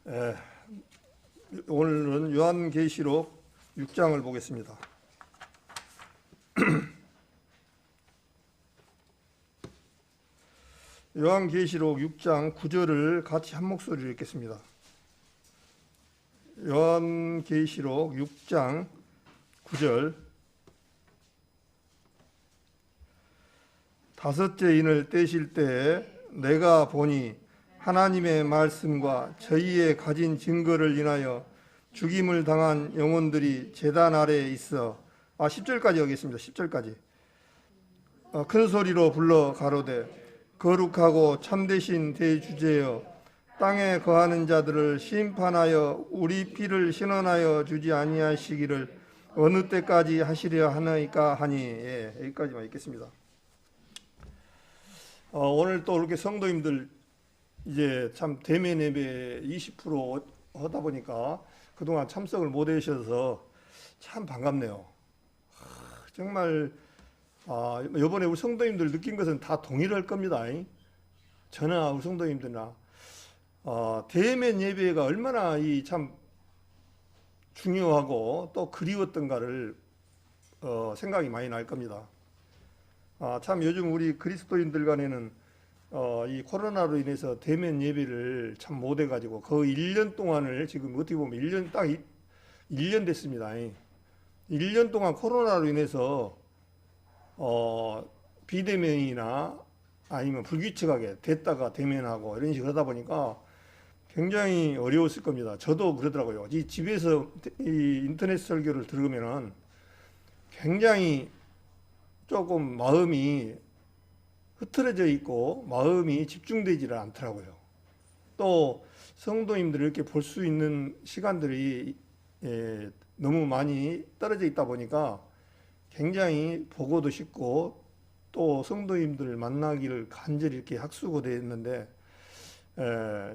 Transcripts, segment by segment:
예, 오늘은 요한계시록 6장을 보겠습니다. 요한계시록 6장 9절을 같이 한 목소리로 읽겠습니다. 요한계시록 6장 9절. 다섯째 인을 떼실 때에 내가 보니 하나님의 말씀과 저희의 가진 증거를 인하여 죽임을 당한 영혼들이 제단 아래에 있어 10절까지 여기겠습니다. 10절까지. 큰 소리로 불러 가로되 거룩하고 참되신 대주제여 땅에 거하는 자들을 심판하여 우리 피를 신원하여 주지 아니하시기를 어느 때까지 하시려 하나이까 하니. 여기까지만 읽겠습니다. 오늘 또 이렇게 성도님들 이제 참 대면 예배 20% 하다 보니까 그동안 참석을 못 하셔서 참 반갑네요. 정말 이번에 우리 성도님들 느낀 것은 다 동일할 겁니다. 저나 우리 성도님들이나 대면 예배가 얼마나 이 참 중요하고 또 그리웠던가를 생각이 많이 날 겁니다. 참 요즘 우리 그리스도인들 간에는 이 코로나로 인해서 대면 예배를 참 못 해가지고 거의 1년 동안을 지금 어떻게 보면 1년 딱 1년 됐습니다. 1년 동안 코로나로 인해서 비대면이나 아니면 불규칙하게 됐다가 대면하고 이런 식으로 하다 보니까 굉장히 어려웠을 겁니다. 저도 그러더라고요. 이 집에서 이 인터넷 설교를 들으면은 굉장히 조금 마음이 흐트러져 있고 마음이 집중되지를 않더라고요. 또 성도님들을 이렇게 볼 수 있는 시간들이 너무 많이 떨어져 있다 보니까 굉장히 보고도 싶고 또 성도님들을 만나기를 간절히 이렇게 학수고대했는데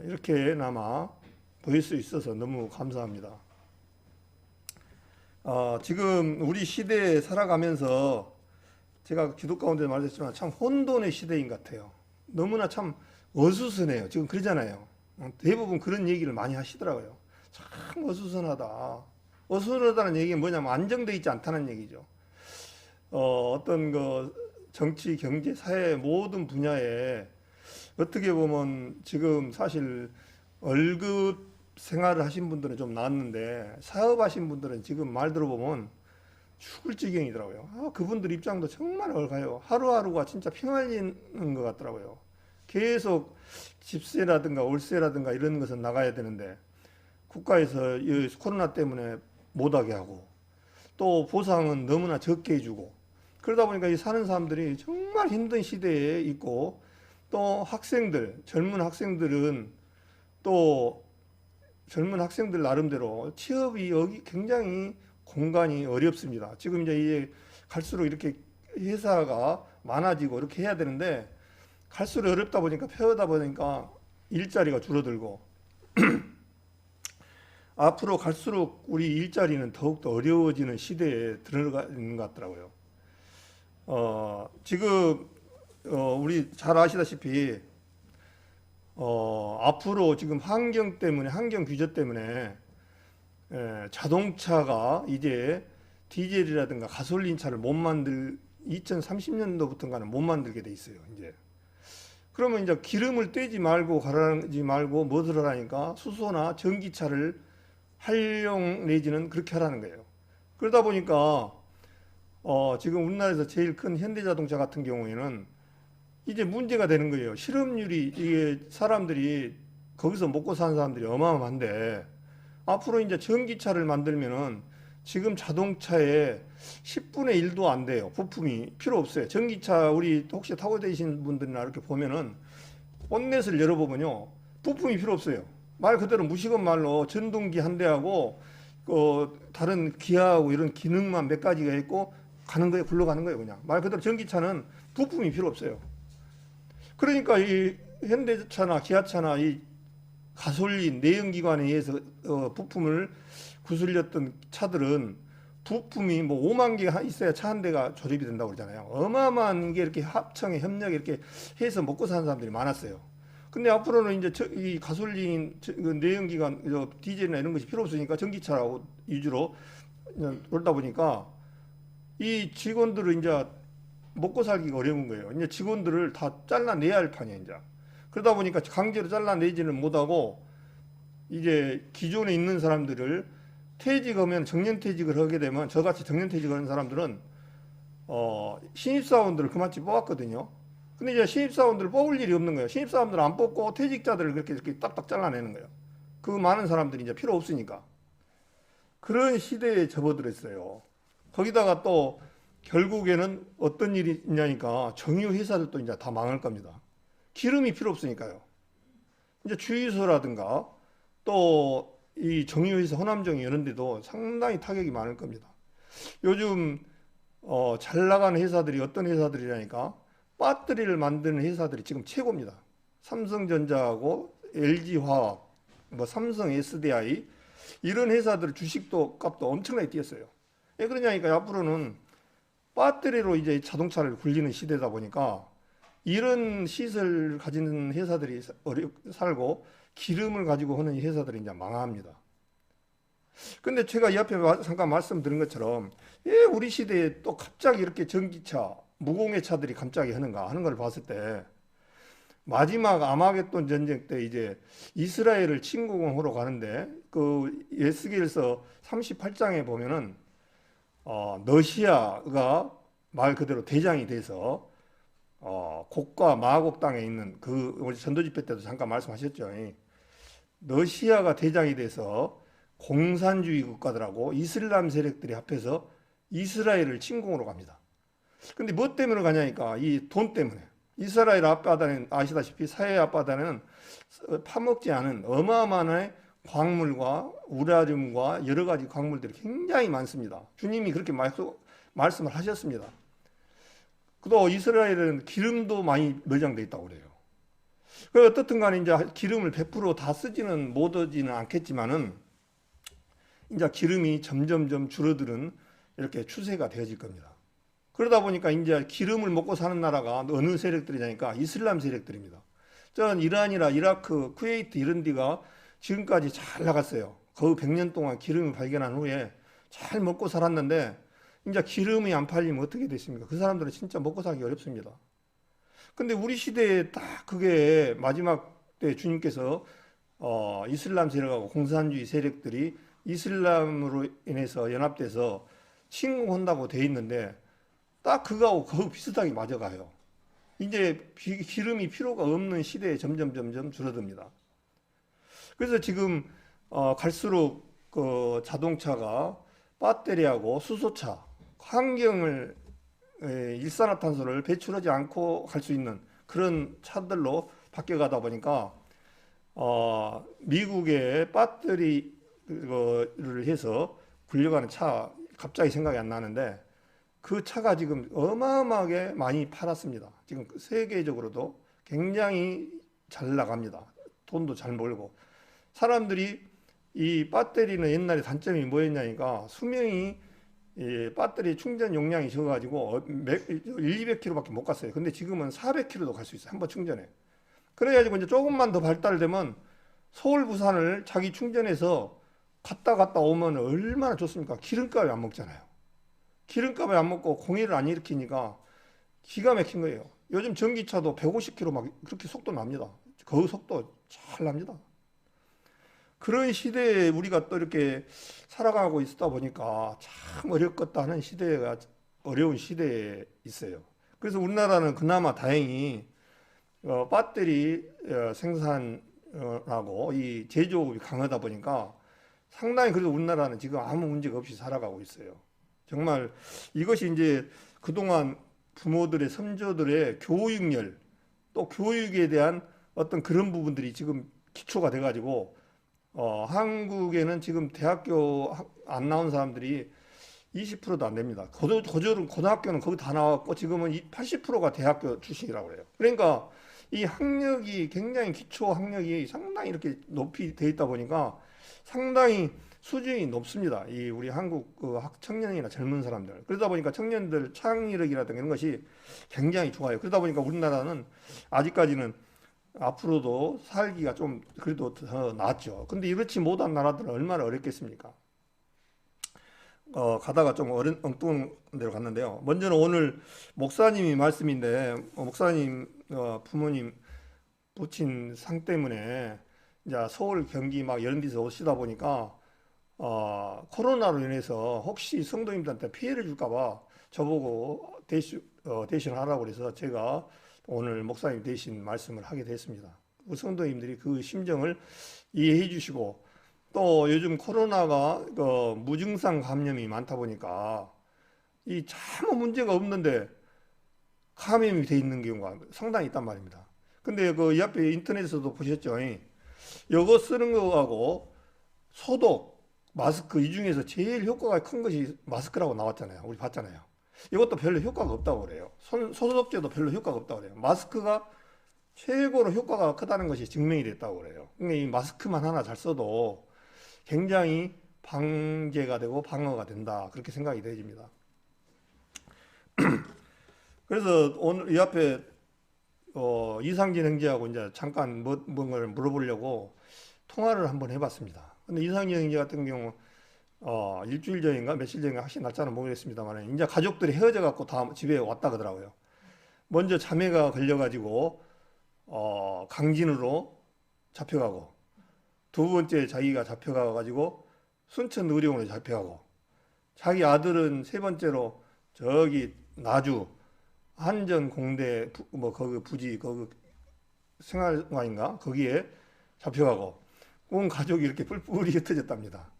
이렇게나마 보일 수 있어서 너무 감사합니다. 지금 우리 시대에 살아가면서 제가 기도 가운데 말했지만 참 혼돈의 시대인 것 같아요. 너무나 참 어수선해요. 지금 그러잖아요. 대부분 그런 얘기를 많이 하시더라고요. 참 어수선하다. 어수선하다는 얘기는 뭐냐면 안정되어 있지 않다는 얘기죠. 어떤 정치, 경제, 사회 모든 분야에 어떻게 보면 지금 사실 월급 생활을 하신 분들은 좀 나았는데 사업하신 분들은 지금 말 들어보면 죽을 지경이더라고요. 그분들 입장도 정말 얼가요. 하루하루가 진짜 피말리는 것 같더라고요. 계속 집세라든가 월세라든가 이런 것은 나가야 되는데 국가에서 이 코로나 때문에 못하게 하고 또 보상은 너무나 적게 해주고 그러다 보니까 이 사는 사람들이 정말 힘든 시대에 있고 또 학생들, 젊은 학생들은 또 젊은 학생들 나름대로 취업이 여기 굉장히 공간이 어렵습니다. 지금 이제 이게 갈수록 이렇게 회사가 많아지고 이렇게 해야 되는데 갈수록 어렵다 보니까 펴다 보니까 일자리가 줄어들고 앞으로 갈수록 우리 일자리는 더욱더 어려워지는 시대에 들어가 있는 것 같더라고요. 지금 우리 잘 아시다시피 앞으로 지금 환경 때문에 환경 규제 때문에 자동차가 이제 디젤이라든가 가솔린 차를 못 만들 2030년도부터인가는 못 만들게 돼 있어요. 이제 그러면 이제 기름을 떼지 말고 갈아지 말고 뭐를 하라니까 수소나 전기차를 활용 내지는 그렇게 하라는 거예요. 그러다 보니까 지금 우리나라에서 제일 큰 현대자동차 같은 경우에는 이제 문제가 되는 거예요. 실업률이 이게 사람들이 거기서 먹고 사는 사람들이 어마어마한데 앞으로 이제 전기차를 만들면은 지금 자동차에 10분의 1도 안 돼요. 부품이 필요 없어요. 전기차 우리 혹시 타고 다니신 분들이나 이렇게 보면은 본넷을 열어보면요. 부품이 필요 없어요. 말 그대로 무식한 말로 전동기 한 대하고 다른 기아하고 이런 기능만 몇 가지가 있고 가는 거예요. 굴러가는 거예요. 그냥 말 그대로 전기차는 부품이 필요 없어요. 그러니까 이 현대차나 기아차나 이 가솔린 내연기관에 의해서 부품을 구슬렸던 차들은 부품이 뭐 5만 개 있어야 차 한 대가 조립이 된다고 그러잖아요. 어마어마한 게 이렇게 합청에 협력에 이렇게 해서 먹고 사는 사람들이 많았어요. 근데 앞으로는 이제 이 가솔린 그 내연기관 디젤이나 이런 것이 필요 없으니까 전기차 위주로 그러다 보니까 이 직원들을 이제 먹고 살기가 어려운 거예요. 이제 직원들을 다 잘라내야 할 판이에요, 이제. 그러다 보니까 강제로 잘라내지는 못하고 이제 기존에 있는 사람들을 퇴직하면 정년퇴직을 하게 되면 저같이 정년퇴직을 하는 사람들은 신입사원들을 그만치 뽑았거든요. 근데 이제 신입사원들을 뽑을 일이 없는 거예요. 신입사원들을 안 뽑고 퇴직자들을 그렇게 이렇게 딱딱 잘라내는 거예요. 그 많은 사람들이 이제 필요 없으니까. 그런 시대에 접어들었어요. 거기다가 또 결국에는 어떤 일이 있냐니까 정유 회사들도 이제 다 망할 겁니다. 기름이 필요 없으니까요. 이제 주유소라든가 또 이 정유회사 호남정유 이런 데도 상당히 타격이 많을 겁니다. 요즘 잘 나가는 회사들이 어떤 회사들이라니까 배터리를 만드는 회사들이 지금 최고입니다. 삼성전자하고 LG화학, 뭐 삼성 SDI 이런 회사들 주식도 값도 엄청나게 뛰었어요. 왜 그러냐니까 앞으로는 배터리로 이제 자동차를 굴리는 시대다 보니까 이런 시설 가지는 회사들이 살고 기름을 가지고 하는 회사들이 이제 망합니다. 근데 제가 이 앞에 잠깐 말씀드린 것처럼 왜 우리 시대에 또 갑자기 이렇게 전기차, 무공해 차들이 갑자기 하는가 하는 걸 봤을 때 마지막 아마겟돈 전쟁 때 이제 이스라엘을 침공하러 가는데 그 에스겔서 38장에 보면은 러시아가 말 그대로 대장이 돼서 곡과 마곡 땅에 있는 그 우리 전도 집회 때도 잠깐 말씀하셨죠. 러시아가 대장이 돼서 공산주의 국가들하고 이슬람 세력들이 합해서 이스라엘을 침공으로 갑니다. 근데 뭐 때문에 가냐니까 이 돈 때문에. 이스라엘 앞바다는 아시다시피 사해 앞바다는 파먹지 않은 어마어마한 광물과 우라늄과 여러 가지 광물들이 굉장히 많습니다. 주님이 그렇게 말씀을 하셨습니다. 또 이스라엘은 기름도 많이 매장되어 있다고 그래요. 어떻든 간에 이제 기름을 100%다 쓰지는 못하지는 않겠지만은 이제 기름이 점점점 줄어드는 이렇게 추세가 되어질 겁니다. 그러다 보니까 이제 기름을 먹고 사는 나라가 어느 세력들이냐니까 이슬람 세력들입니다. 저는 이란이나 이라크, 쿠웨이트 이런 데가 지금까지 잘 나갔어요. 거의 100년 동안 기름을 발견한 후에 잘 먹고 살았는데 이제 기름이 안 팔리면 어떻게 됐습니까? 그 사람들은 진짜 먹고 살기 어렵습니다. 근데 우리 시대에 딱 그게 마지막 때 주님께서 이슬람 세력하고 공산주의 세력들이 이슬람으로 인해서 연합돼서 침공한다고 돼 있는데 딱 그거하고 거의 비슷하게 맞아가요. 이제 기름이 필요가 없는 시대에 점점 줄어듭니다. 그래서 지금 갈수록 그 자동차가 배터리하고 수소차, 환경을 일산화탄소를 배출하지 않고 갈 수 있는 그런 차들로 바뀌어가다 보니까 미국의 배터리를 해서 굴려가는 차 갑자기 생각이 안 나는데 그 차가 지금 어마어마하게 많이 팔았습니다. 지금 세계적으로도 굉장히 잘 나갑니다. 돈도 잘 벌고 사람들이 이 배터리는 옛날에 단점이 뭐였냐니까 수명이 배터리 충전 용량이 적어가지고 200km밖에 못 갔어요. 근데 지금은 400km도 갈 수 있어요. 한번 충전해. 그래가지고 이제 조금만 더 발달되면 서울 부산을 자기 충전해서 갔다 오면 얼마나 좋습니까? 기름값이 안 먹잖아요. 기름값을 안 먹고 공해를 안 일으키니까 기가 막힌 거예요. 요즘 전기차도 150km 막 그렇게 속도 납니다. 그 속도 잘 납니다. 그런 시대에 우리가 또 이렇게 살아가고 있다 보니까 참 어렵겠다 하는 시대가 어려운 시대에 있어요. 그래서 우리나라는 그나마 다행히 배터리 생산하고 이 제조업이 강하다 보니까 상당히 그래도 우리나라는 지금 아무 문제가 없이 살아가고 있어요. 정말 이것이 이제 그동안 부모들의 선조들의 교육열 또 교육에 대한 어떤 그런 부분들이 지금 기초가 돼가지고 한국에는 지금 대학교 안 나온 사람들이 20%도 안 됩니다. 고등학교는 거기 다 나왔고 지금은 80%가 대학교 출신이라고 그래요. 그러니까 이 학력이 굉장히 기초 학력이 상당히 이렇게 높이 돼 있다 보니까 상당히 수준이 높습니다. 이 우리 한국 청년이나 젊은 사람들. 그러다 보니까 청년들 창의력이라든가 이런 것이 굉장히 좋아요. 그러다 보니까 우리나라는 아직까지는 앞으로도 살기가 좀 그래도 더 낫죠. 근데 이렇지 못한 나라들은 얼마나 어렵겠습니까? 가다가 좀 엉뚱한 데로 갔는데요. 먼저는 오늘 목사님이 말씀인데, 목사님, 부모님, 부친 상 때문에 이제 서울, 경기 막 이런 데서 오시다 보니까, 코로나로 인해서 혹시 성도님들한테 피해를 줄까봐 저보고 대신하라고 그래서 제가 오늘 목사님 대신 말씀을 하게 됐습니다. 그 성도님들이 그 심정을 이해해 주시고, 또 요즘 코로나가 무증상 감염이 많다 보니까 이 참 문제가 없는데 감염이 돼 있는 경우가 상당히 있단 말입니다. 근데 그 이 앞에 인터넷에서도 보셨죠? 이거 쓰는 거하고 소독, 마스크 이 중에서 제일 효과가 큰 것이 마스크라고 나왔잖아요. 우리 봤잖아요. 이것도 별로 효과가 없다고 그래요. 소독제도 별로 효과가 없다고 그래요. 마스크가 최고로 효과가 크다는 것이 증명이 됐다고 그래요. 그러니까 이 마스크만 하나 잘 써도 굉장히 방제가 되고 방어가 된다. 그렇게 생각이 되집니다. 그래서 오늘 이 앞에 이상진 형제하고 이제 잠깐 뭔가를 물어보려고 통화를 한번 해봤습니다. 근데 이상진 형제 같은 경우 일주일 전인가 며칠 전인가 확실히 날짜는 모르겠습니다만 이제 가족들이 헤어져 갖고 다 집에 왔다 그러더라고요. 먼저 자매가 걸려가지고 강진으로 잡혀가고 두 번째 자기가 잡혀가가지고 순천 의료원에 잡혀가고 자기 아들은 세 번째로 저기 나주 한전 공대 뭐 거기 부지 거기 생활관인가 거기에 잡혀가고 온 가족이 이렇게 뿔뿔이 흩어졌답니다.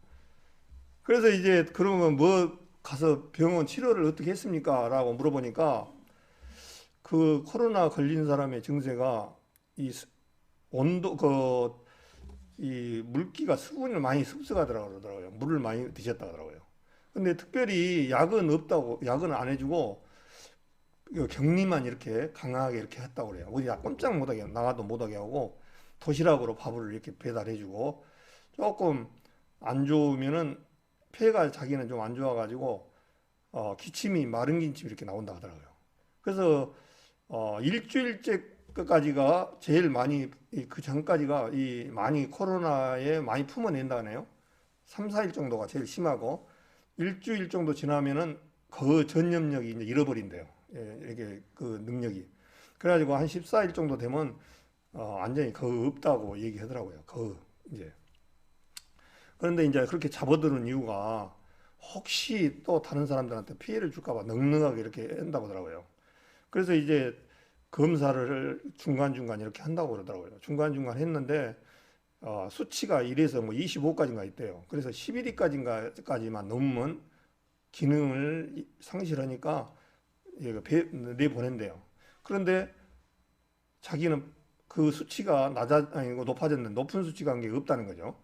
그래서 이제 그러면 뭐 가서 병원 치료를 어떻게 했습니까? 라고 물어보니까 그 코로나 걸린 사람의 증세가 이 온도 이 물기가 수분을 많이 흡수하더라고요. 물을 많이 드셨다 그러더라고요. 근데 특별히 약은 없다고 약은 안 해주고 격리만 이렇게 강하게 이렇게 했다고 그래요. 어디 꼼짝 못하게 나가도 못하게 하고 도시락으로 밥을 이렇게 배달해주고 조금 안 좋으면은 폐가 자기는 좀 안 좋아가지고 기침이 마른 기침이 이렇게 나온다 하더라고요. 그래서 일주일째까지가 제일 많이 그 전까지가 이 많이 코로나에 많이 품어낸다네요. 3, 4일 정도가 제일 심하고 일주일 정도 지나면은 그 전염력이 이제 잃어버린대요. 예, 이게 그 능력이. 그래가지고 한 14일 정도 되면 완전히 거의 없다고 얘기하더라고요. 거의 이제. 그런데 이제 그렇게 잡아두는 이유가 혹시 또 다른 사람들한테 피해를 줄까봐 넉넉하게 이렇게 한다고 하더라고요. 그래서 이제 검사를 중간중간 이렇게 한다고 그러더라고요. 중간중간 했는데 수치가 1에서 뭐 25까지인가 있대요. 그래서 11위까지만 넘으면 기능을 상실하니까 내보낸대요. 그런데 자기는 그 수치가 아니고 높아졌는데 높은 수치가 한 게 없다는 거죠.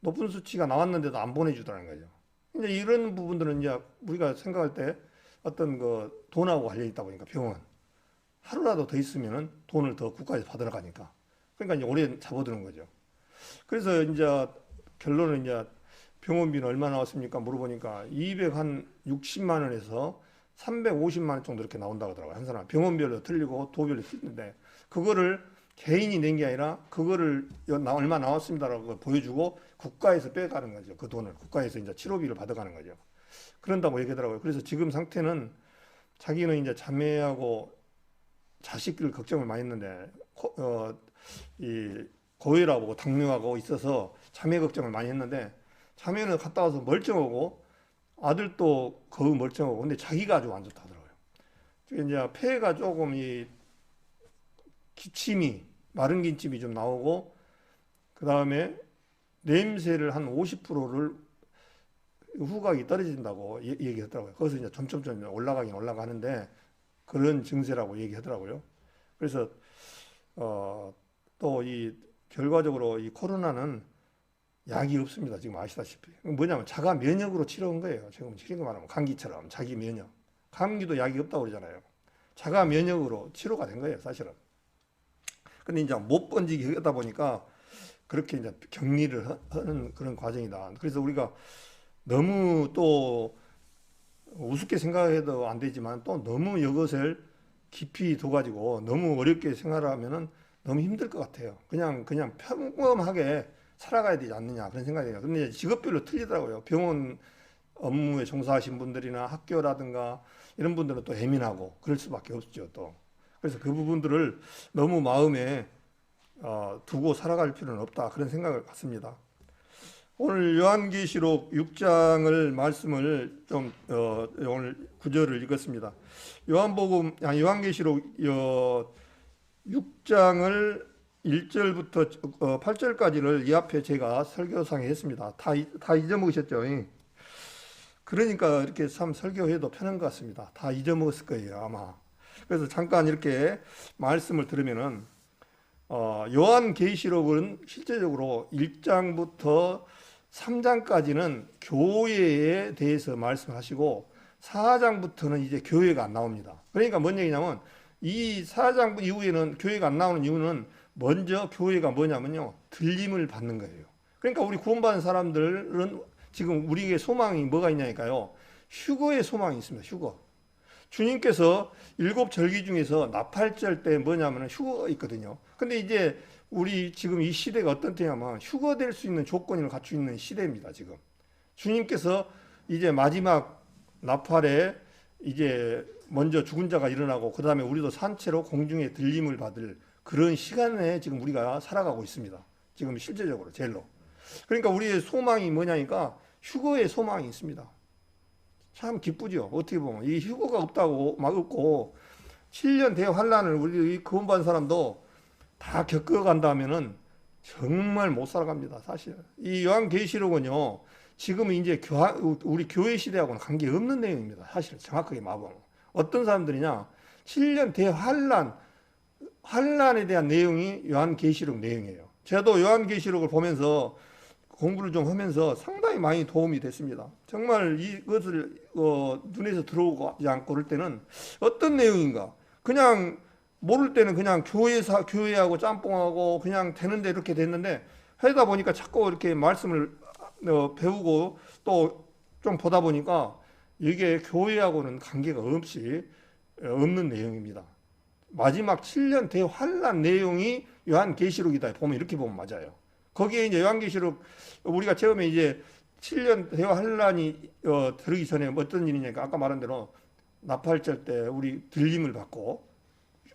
높은 수치가 나왔는데도 안 보내주더라는 거죠. 이제 이런 부분들은 이제 우리가 생각할 때 어떤 그 돈하고 관련이 있다 보니까 병원 하루라도 더 있으면은 돈을 더 국가에서 받으러 가니까 그러니까 이제 오래 잡아두는 거죠. 그래서 이제 결론은 이제 병원비는 얼마 나왔습니까? 물어보니까 260만 원에서 350만 원 정도 이렇게 나온다고 하더라고요. 한 사람 병원별로 틀리고 도별로 틀리는데 그거를 개인이 낸 게 아니라 그거를 얼마 나왔습니다라고 보여주고 국가에서 빼가는 거죠. 그 돈을 국가에서 이제 치료비를 받아가는 거죠. 그런다고 얘기하더라고요. 그래서 지금 상태는 자기는 이제 자매하고 자식들 걱정을 많이 했는데 이 고혈압하고 당뇨하고 있어서 자매 걱정을 많이 했는데 자매는 갔다 와서 멀쩡하고 아들도 거의 멀쩡하고 근데 자기가 아주 안 좋다 하더라고요. 이제 폐가 조금 이 기침이 마른 기침이 좀 나오고 그 다음에 냄새를 한 50%를 후각이 떨어진다고 얘기하더라고요. 거기서 이제 점점점 올라가긴 올라가는데 그런 증세라고 얘기하더라고요. 그래서 또 이 결과적으로 이 코로나는 약이 없습니다. 지금 아시다시피 뭐냐면 자가 면역으로 치료한 거예요. 지금 쉽게 말하면 감기처럼 자기 면역. 감기도 약이 없다고 그러잖아요. 자가 면역으로 치료가 된 거예요, 사실은. 근데 이제 못 번지게 하다 보니까 그렇게 이제 격리를 하는 그런 과정이다. 그래서 우리가 너무 또 우습게 생각해도 안 되지만 또 너무 이것을 깊이 둬가지고 너무 어렵게 생각하면은 너무 힘들 것 같아요. 그냥 평범하게 살아가야 되지 않느냐 그런 생각이 해요. 근데 직업별로 틀리더라고요. 병원 업무에 종사하신 분들이나 학교라든가 이런 분들은 또 예민하고 그럴 수밖에 없죠, 또. 그래서 그 부분들을 너무 마음에 두고 살아갈 필요는 없다 그런 생각을 갖습니다. 오늘 요한계시록 6장을 말씀을 좀 오늘 구절을 읽었습니다. 요한계시록 6장을 1절부터 8절까지를 이 앞에 제가 설교상에 했습니다. 다 잊어먹으셨죠? 그러니까 이렇게 참 설교해도 편한 것 같습니다. 다 잊어먹었을 거예요, 아마. 그래서 잠깐 이렇게 말씀을 들으면은 요한계시록은 실제적으로 1장부터 3장까지는 교회에 대해서 말씀하시고 4장부터는 이제 교회가 안 나옵니다. 그러니까 뭔 얘기냐면 이 4장 이후에는 교회가 안 나오는 이유는 먼저 교회가 뭐냐면요, 들림을 받는 거예요. 그러니까 우리 구원받은 사람들은 지금 우리에게 소망이 뭐가 있냐니까요, 휴거의 소망이 있습니다. 휴거. 주님께서 7절기 중에서 나팔절 때 뭐냐면 휴거가 있거든요. 근데 이제 우리 지금 이 시대가 어떤 때냐면 휴거될 수 있는 조건을 갖추고 있는 시대입니다. 지금 주님께서 이제 마지막 나팔에 이제 먼저 죽은 자가 일어나고 그 다음에 우리도 산채로 공중에 들림을 받을 그런 시간에 지금 우리가 살아가고 있습니다. 지금 실제적으로 제일로. 그러니까 우리의 소망이 뭐냐니까 휴거의 소망이 있습니다. 참 기쁘죠. 어떻게 보면 이 휴거가 없다고 막 없고 7년 대환란을 우리 구원받은 사람도 다 겪어간다면은 정말 못 살아갑니다. 사실 이 요한계시록은요, 지금 이제 우리 교회 시대하고는 관계 없는 내용입니다. 사실 정확하게 말하면 어떤 사람들이냐, 7년 대환란에 대한 내용이 요한계시록 내용이에요. 저도 요한계시록을 보면서 공부를 좀 하면서 상당히 많이 도움이 됐습니다. 정말 이것을 눈에서 들어오지 않고 그럴 때는 어떤 내용인가, 그냥 모를 때는 그냥 교회하고 짬뽕하고 그냥 되는데 이렇게 됐는데 하다 보니까 자꾸 이렇게 말씀을 배우고 또 좀 보다 보니까 이게 교회하고는 관계가 없는 내용입니다. 마지막 7년 대환란 내용이 요한계시록이다 보면 이렇게 보면 맞아요. 거기에 이제 요한계시록 우리가 처음에 이제 7년 대환란이 들기 전에 어떤 일이냐니까 아까 말한 대로 나팔절 때 우리 들림을 받고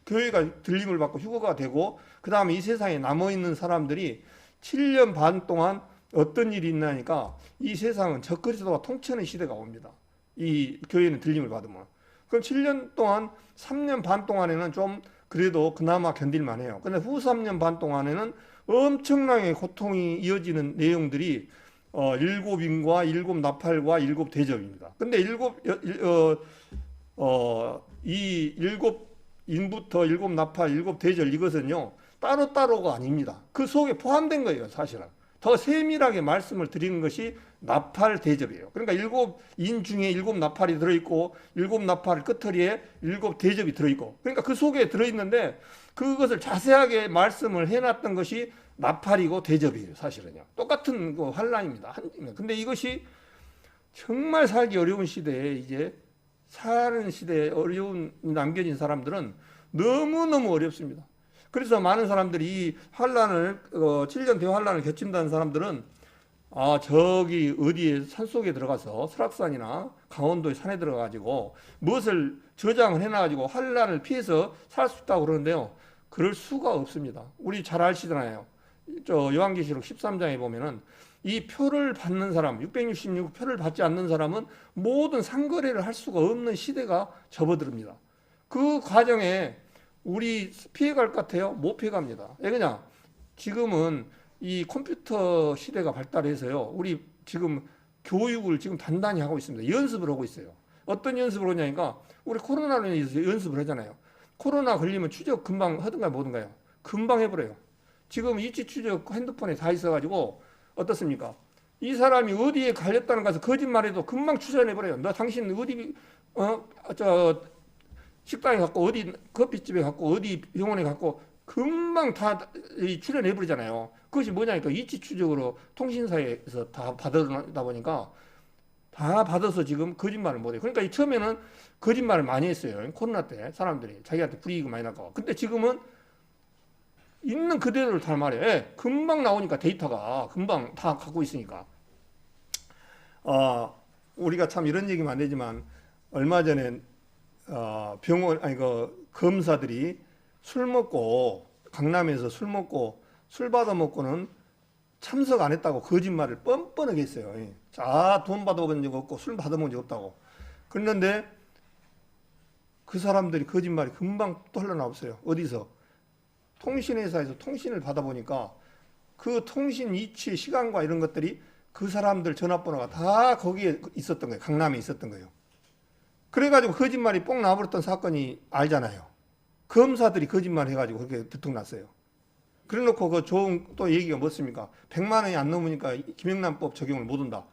교회가 들림을 받고 휴거가 되고 그 다음에 이 세상에 남아있는 사람들이 7년 반 동안 어떤 일이 있나니까 이 세상은 적그리스도가 통치하는 시대가 옵니다. 이 교회는 들림을 받으면. 그럼 7년 동안 3년 반 동안에는 좀 그래도 그나마 견딜만 해요. 근데 후 3년 반 동안에는 엄청나게 고통이 이어지는 내용들이 일곱 인과 일곱 나팔과 일곱 대접입니다. 근데 이 일곱 인부터 일곱 나팔, 일곱 대절 이것은요 따로따로가 아닙니다. 그 속에 포함된 거예요, 사실은. 더 세밀하게 말씀을 드리는 것이 나팔 대접이에요. 그러니까 일곱 인 중에 일곱 나팔이 들어있고 일곱 나팔 끝털이에 일곱 대접이 들어있고, 그러니까 그 속에 들어있는데 그것을 자세하게 말씀을 해놨던 것이 나팔이고 대접이에요. 사실은요 똑같은 그 환란입니다. 근데 이것이 정말 살기 어려운 시대에 이제 사는 시대에 어려운 남겨진 사람들은 너무너무 어렵습니다. 그래서 많은 사람들이 이 환란을 7년 대환란을 겪는다는 사람들은 저기 어디에 산속에 들어가서 설악산이나 강원도의 산에 들어가가지고 무엇을 저장을 해놔가지고 환란을 피해서 살 수 있다고 그러는데요, 그럴 수가 없습니다. 우리 잘 아시잖아요. 요한계시록 13장에 보면은 이 표를 받는 사람, 666표를 받지 않는 사람은 모든 상거래를 할 수가 없는 시대가 접어듭니다. 그 과정에 우리 피해갈 것 같아요? 못 피해갑니다. 왜 그러냐? 지금은 이 컴퓨터 시대가 발달해서요, 우리 지금 교육을 지금 단단히 하고 있습니다. 연습을 하고 있어요. 어떤 연습을 하냐니까 우리 코로나로 인해서 연습을 하잖아요. 코로나 걸리면 추적 금방 하든가 뭐든가요. 금방 해버려요. 지금 위치 추적 핸드폰에 다 있어가지고 어떻습니까? 이 사람이 어디에 갈렸다는 것을 거짓말해도 금방 추적해버려요. 너 당신 어디 식당에 갔고 어디 커피집에 갔고 어디 병원에 갔고 금방 다 출연해버리잖아요. 그것이 뭐냐니까 위치 추적으로 통신사에서 다 받아다 보니까 다 받아서 지금 거짓말을 못해요. 그러니까 처음에는 거짓말을 많이 했어요. 코로나 때 사람들이 자기한테 불이익이 많이 날까 봐. 근데 지금은 있는 그대로를 다 말해. 예, 금방 나오니까 데이터가 금방 다 갖고 있으니까. 우리가 참 이런 얘기면 안 되지만 얼마 전에 병원 아니 그 검사들이 술 먹고 강남에서 술 먹고 술 받아 먹고는 참석 안 했다고 거짓말을 뻔뻔하게 했어요. 예. 자, 돈 받아본 적 없고 술 받아본 적 없다고. 그런데 그 사람들이 거짓말이 금방 또 흘러나왔어요. 어디서? 통신회사에서 통신을 받아보니까 그 통신 위치, 시간과 이런 것들이 그 사람들 전화번호가 다 거기에 있었던 거예요. 강남에 있었던 거예요. 그래가지고 거짓말이 뽕 나버렸던 사건이 알잖아요. 검사들이 거짓말 해가지고 그렇게 들통났어요. 그래 놓고 그 좋은 또 얘기가 뭐습니까? 100만 원이 안 넘으니까 김영란법 적용을 못 한다.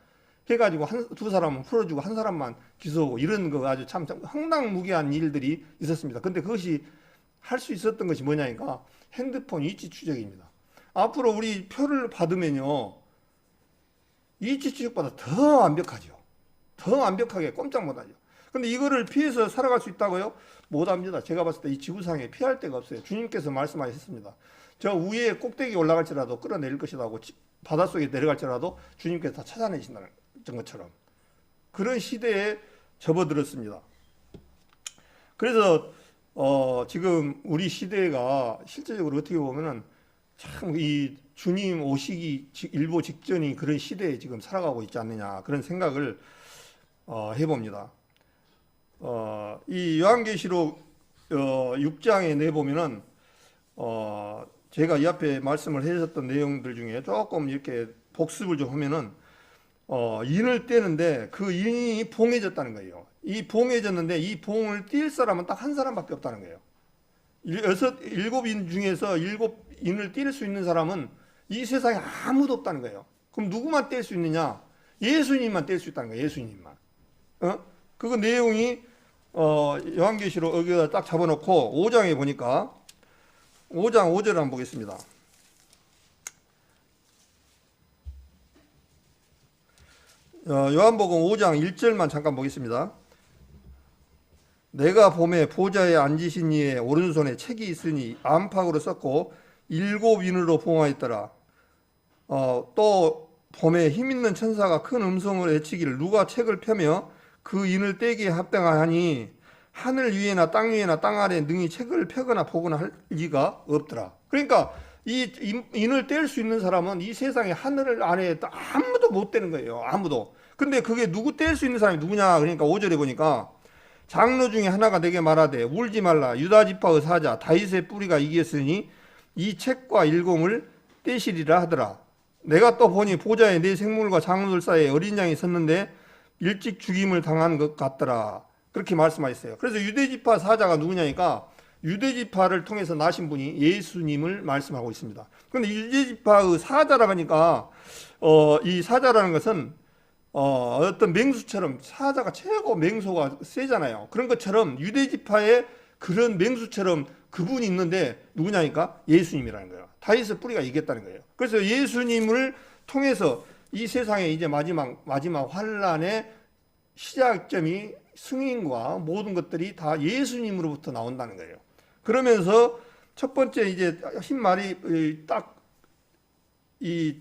해가지고 두 사람은 풀어주고 한 사람만 기소하고 이런 거 아주 참 황당무계한 일들이 있었습니다. 근데 그것이 할 수 있었던 것이 뭐냐니까 핸드폰 위치 추적입니다. 앞으로 우리 표를 받으면요. 위치 추적보다 더 완벽하죠. 더 완벽하게 꼼짝 못하죠. 근데 이거를 피해서 살아갈 수 있다고요? 못합니다. 제가 봤을 때 이 지구상에 피할 데가 없어요. 주님께서 말씀하셨습니다. 저 위에 꼭대기 올라갈지라도 끌어내릴 것이라고 바닷속에 내려갈지라도 주님께서 다 찾아내신다는 것처럼 그런 시대에 접어들었습니다. 그래서 지금 우리 시대가 실제적으로 어떻게 보면은 참 이 주님 오시기 일보 직전이 그런 시대에 지금 살아가고 있지 않느냐 그런 생각을 해봅니다. 이 요한계시록 6장에 내보면은 제가 이 앞에 말씀을 해주셨던 내용들 중에 조금 이렇게 복습을 좀 하면은 인을 떼는데 그 인이 봉해졌다는 거예요. 이 봉해졌는데 이 봉을 띌 사람은 딱 한 사람밖에 없다는 거예요. 일곱 인 중에서 일곱 인을 뗄 수 있는 사람은 이 세상에 아무도 없다는 거예요. 그럼 누구만 뗄 수 있느냐? 예수님만 뗄 수 있다는 거예요. 예수님만. 그거 내용이 요한계시록 여기다 딱 잡아놓고 5장에 보니까 5장 5절 한번 보겠습니다. 요한복음 5장 1절만 잠깐 보겠습니다. 내가 봄에 보좌에 앉으신 이의 오른손에 책이 있으니 안팎으로 썼고 7인으로 봉하였더라. 또 봄에 힘있는 천사가 큰 음성으로 외치기를 누가 책을 펴며 그 인을 떼기에 합당하니 하늘 위에나 땅 위에나 땅 아래 능히 책을 펴거나 보거나 할 리가 없더라. 그러니까 이 인을 뗄 수 있는 사람은 이 세상에 하늘 안에 아무도 못 떼는 거예요. 아무도. 근데 그게 누구 뗄 수 있는 사람이 누구냐? 그러니까 5절에 보니까 장로 중에 하나가 내게 말하되 울지 말라. 유다 지파의 사자 다윗의 뿌리가 이겼으니 이 책과 일공을 떼시리라 하더라. 내가 또 보니 보좌에 네 생물과 장로들 사이에 어린 양이 섰는데 일찍 죽임을 당한 것 같더라. 그렇게 말씀하셨어요. 그래서 유대지파 사자가 누구냐니까 유대지파를 통해서 나신 분이 예수님을 말씀하고 있습니다. 그런데 유대지파의 사자라고 하니까 이 사자라는 것은 어떤 맹수처럼 사자가 최고 맹소가 세잖아요. 그런 것처럼 유대지파의 그런 맹수처럼 그분이 있는데 누구냐니까 예수님이라는 거예요. 다윗의 뿌리가 이겼다는 거예요. 그래서 예수님을 통해서 이 세상에 이제 마지막 환란의 시작점이 승인과 모든 것들이 다 예수님으로부터 나온다는 거예요. 그러면서 첫 번째 이제 흰말이 딱 이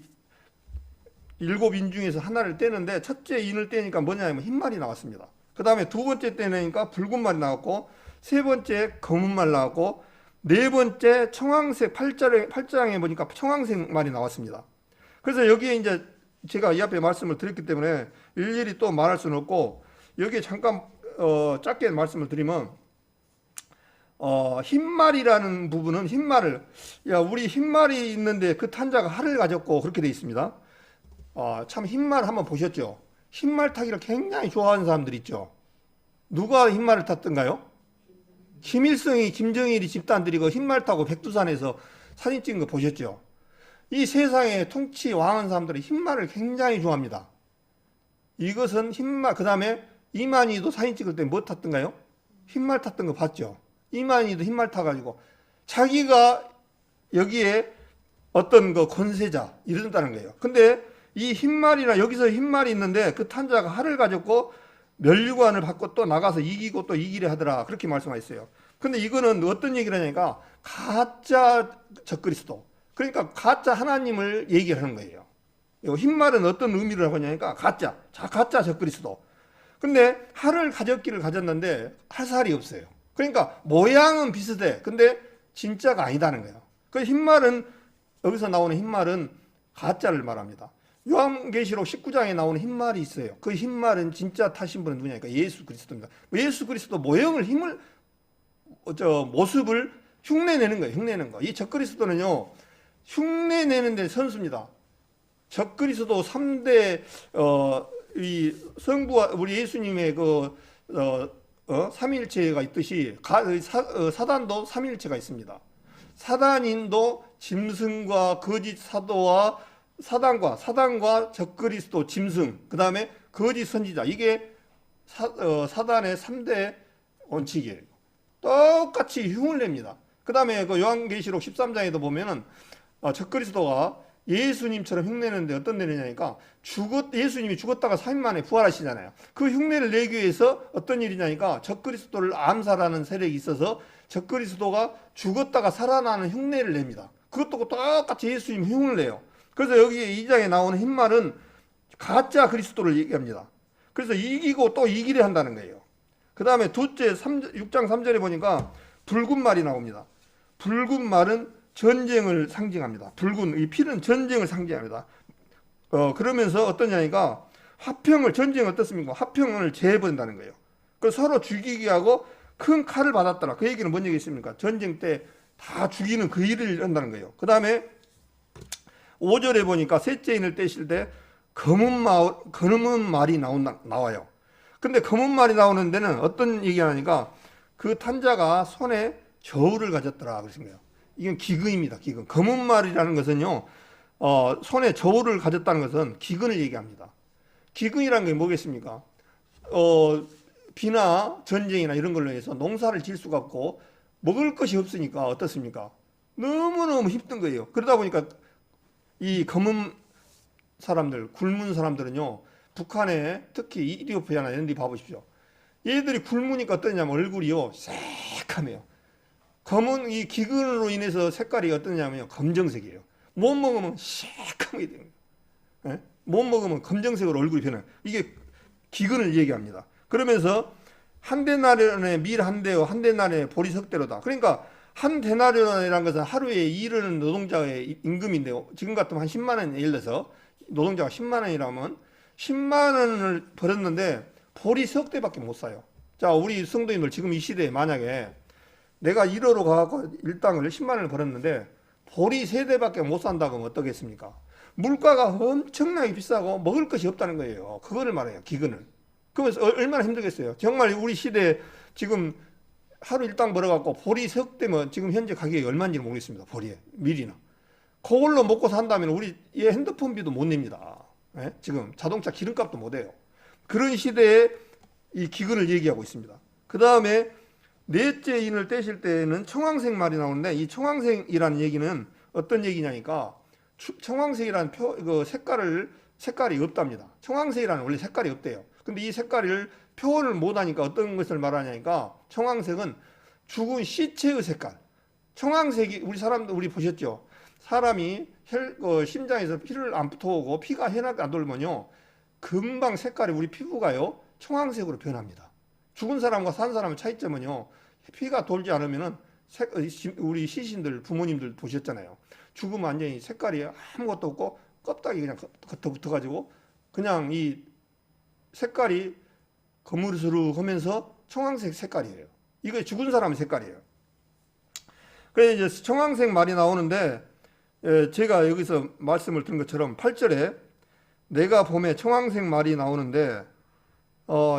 7인 중에서 하나를 떼는데 첫째 인을 떼니까 뭐냐면 흰말이 나왔습니다. 그 다음에 두 번째 떼니까 붉은 말이 나왔고 세 번째 검은 말 나왔고 네 번째 청황색 8장에 보니까 청황색 말이 나왔습니다. 그래서 여기에 이제 제가 이 앞에 말씀을 드렸기 때문에 일일이 또 말할 수는 없고 여기에 잠깐 짧게 말씀을 드리면 흰말이라는 부분은 흰말을 우리 흰말이 있는데 그 탄자가 할을 가졌고 그렇게 되어 있습니다. 참 흰말 한번 보셨죠? 흰말 타기를 굉장히 좋아하는 사람들 있죠. 누가 흰말을 탔던가요? 김일성이 김정일이 집단들이 그 흰말 타고 백두산에서 사진 찍은 거 보셨죠? 이 세상의 통치 왕한 사람들이 흰말을 굉장히 좋아합니다. 이것은 흰말. 그 다음에 이만희도 사진 찍을 때 뭐 탔던가요? 흰말 탔던 거 봤죠? 이만희도 흰말 타가지고 자기가 여기에 어떤 그 권세자 이런다는 거예요. 근데 이 흰말이나 여기서 흰말이 있는데 그 탄자가 할을 가졌고 멸류관을 받고 또 나가서 이기고 또 이기려 하더라. 그렇게 말씀하셨어요. 근데 이거는 어떤 얘기를 하냐니까 가짜 적그리스도. 그러니까 가짜 하나님을 얘기를 하는 거예요. 이 흰말은 어떤 의미를 하고 있냐니까 가짜 적그리스도. 근데 할을 가졌기를 가졌는데 화살이 없어요. 그러니까 모양은 비슷해. 근데 진짜가 아니다는 거예요. 그 흰말은 여기서 나오는 흰말은 가짜를 말합니다. 요한계시록 19장에 나오는 흰말이 있어요. 그 흰말은 진짜 타신 분은 누구냐니까 예수 그리스도입니다. 예수 그리스도 모형을 모습을 흉내내는 거예요. 흉내내는 거. 이 적그리스도는요 흉내내는 데 선수입니다. 적그리스도 3대 이 성부와 우리 예수님의 삼위일체가 있듯이 사단도 삼위일체가 있습니다. 사단인도 짐승과 거짓 사도와 사단과 적그리스도 짐승, 그 다음에 거짓 선지자, 이게 사단의 3대 원칙이에요. 똑같이 흉을 냅니다. 그 다음에 그 요한계시록 13장에도 보면은 적그리스도가 예수님처럼 흉내내는데 어떤 내느냐니까 예수님이 죽었다가 3일 만에 부활하시잖아요. 그 흉내를 내기 위해서 어떤 일이냐니까 적그리스도를 암살하는 세력이 있어서 적그리스도가 죽었다가 살아나는 흉내를 냅니다. 그것도 똑같이 예수님 흉을 내요. 그래서 여기 2장에 나오는 흰말은 가짜 그리스도를 얘기합니다. 그래서 이기고 또 이기려 한다는 거예요. 그 다음에 둘째 6장 3절에 보니까 붉은 말이 나옵니다. 붉은 말은 전쟁을 상징합니다. 붉은 이 피는 전쟁을 상징합니다. 그러면서 어떠냐니까 전쟁이 어떻습니까? 화평을 제해버린다는 거예요. 그 서로 죽이게 하고 큰 칼을 받았더라. 그 얘기는 뭔 얘기겠습니까? 전쟁 때 다 죽이는 그 일을 한다는 거예요. 그 다음에 5절에 보니까 셋째 인을 떼실 때 검은 말이 나와요. 근데 검은 말이 나오는 데는 어떤 얘기가 하니까 그 탄자가 손에 저울을 가졌더라 그러신 거예요. 이건 기근입니다. 기근. 검은 말이라는 것은요, 손에 저울을 가졌다는 것은 기근을 얘기합니다. 기근이라는 게 뭐겠습니까? 비나 전쟁이나 이런 걸로 해서 농사를 질 수가 없고 먹을 것이 없으니까 어떻습니까? 너무너무 힘든 거예요. 그러다 보니까 이 검은 사람들, 굶은 사람들은요, 북한에 특히 이디오피아나 이런 데 봐보십시오. 얘들이 굶으니까 어떠냐면 얼굴이요, 새카매요. 검은 이 기근으로 인해서 색깔이 어떠냐면요, 검정색이에요. 못 먹으면 새카매게 돼요. 예? 못 먹으면 검정색으로 얼굴이 변해요. 이게 기근을 얘기합니다. 그러면서 한 데나리온에 밀 한 대요, 한 데나리온에 보리 석 대로다. 그러니까 한 데나리온이라는 것은 하루에 일하는 노동자의 임금인데요. 지금 같으면 한 10만 원, 예를 들어서 노동자가 10만 원이라면 10만 원을 벌었는데 보리 석 대밖에 못 사요. 자, 우리 성도님들 지금 이 시대에 만약에 내가 1호로 가서 일당을 10만 원을 벌었는데 보리 3대밖에 못 산다고 하면 어떻겠습니까? 물가가 엄청나게 비싸고 먹을 것이 없다는 거예요. 그거를 말해요. 기근을. 그러면서 얼마나 힘들겠어요. 정말 우리 시대에 지금 하루 일당 벌어갖고 보리 석 대면 지금 현재 가격이 얼마인지 모르겠습니다. 보리에 밀이나 그걸로 먹고 산다면 우리 핸드폰비도 못 냅니다. 예? 지금 자동차 기름값도 못 해요. 그런 시대에 이 기근을 얘기하고 있습니다. 그 다음에 넷째 인을 떼실 때는 청황색 말이 나오는데 이 청황색이라는 얘기는 어떤 얘기냐니까 청황색이라는 색깔이 없답니다. 청황색이라는 원래 색깔이 없대요. 근데 이 색깔을 표현을 못하니까 어떤 것을 말하냐니까 청황색은 죽은 시체의 색깔. 청황색이 우리 보셨죠? 사람이 심장에서 피를 안 붙어오고 피가 혈압이 안 돌면요 금방 색깔이 우리 피부가요 청황색으로 변합니다. 죽은 사람과 산 사람의 차이점은요 피가 돌지 않으면은 우리 시신들 부모님들 보셨잖아요. 죽으면 완전히 색깔이 아무것도 없고 껍데기 그냥 붙어가지고 그냥 이 색깔이 거무르스름하면서 청황색 색깔이에요. 이게 죽은 사람의 색깔이에요. 그래서 이제 청황색 말이 나오는데 제가 여기서 말씀을 드린 것처럼 8절에 내가 봄에 청황색 말이 나오는데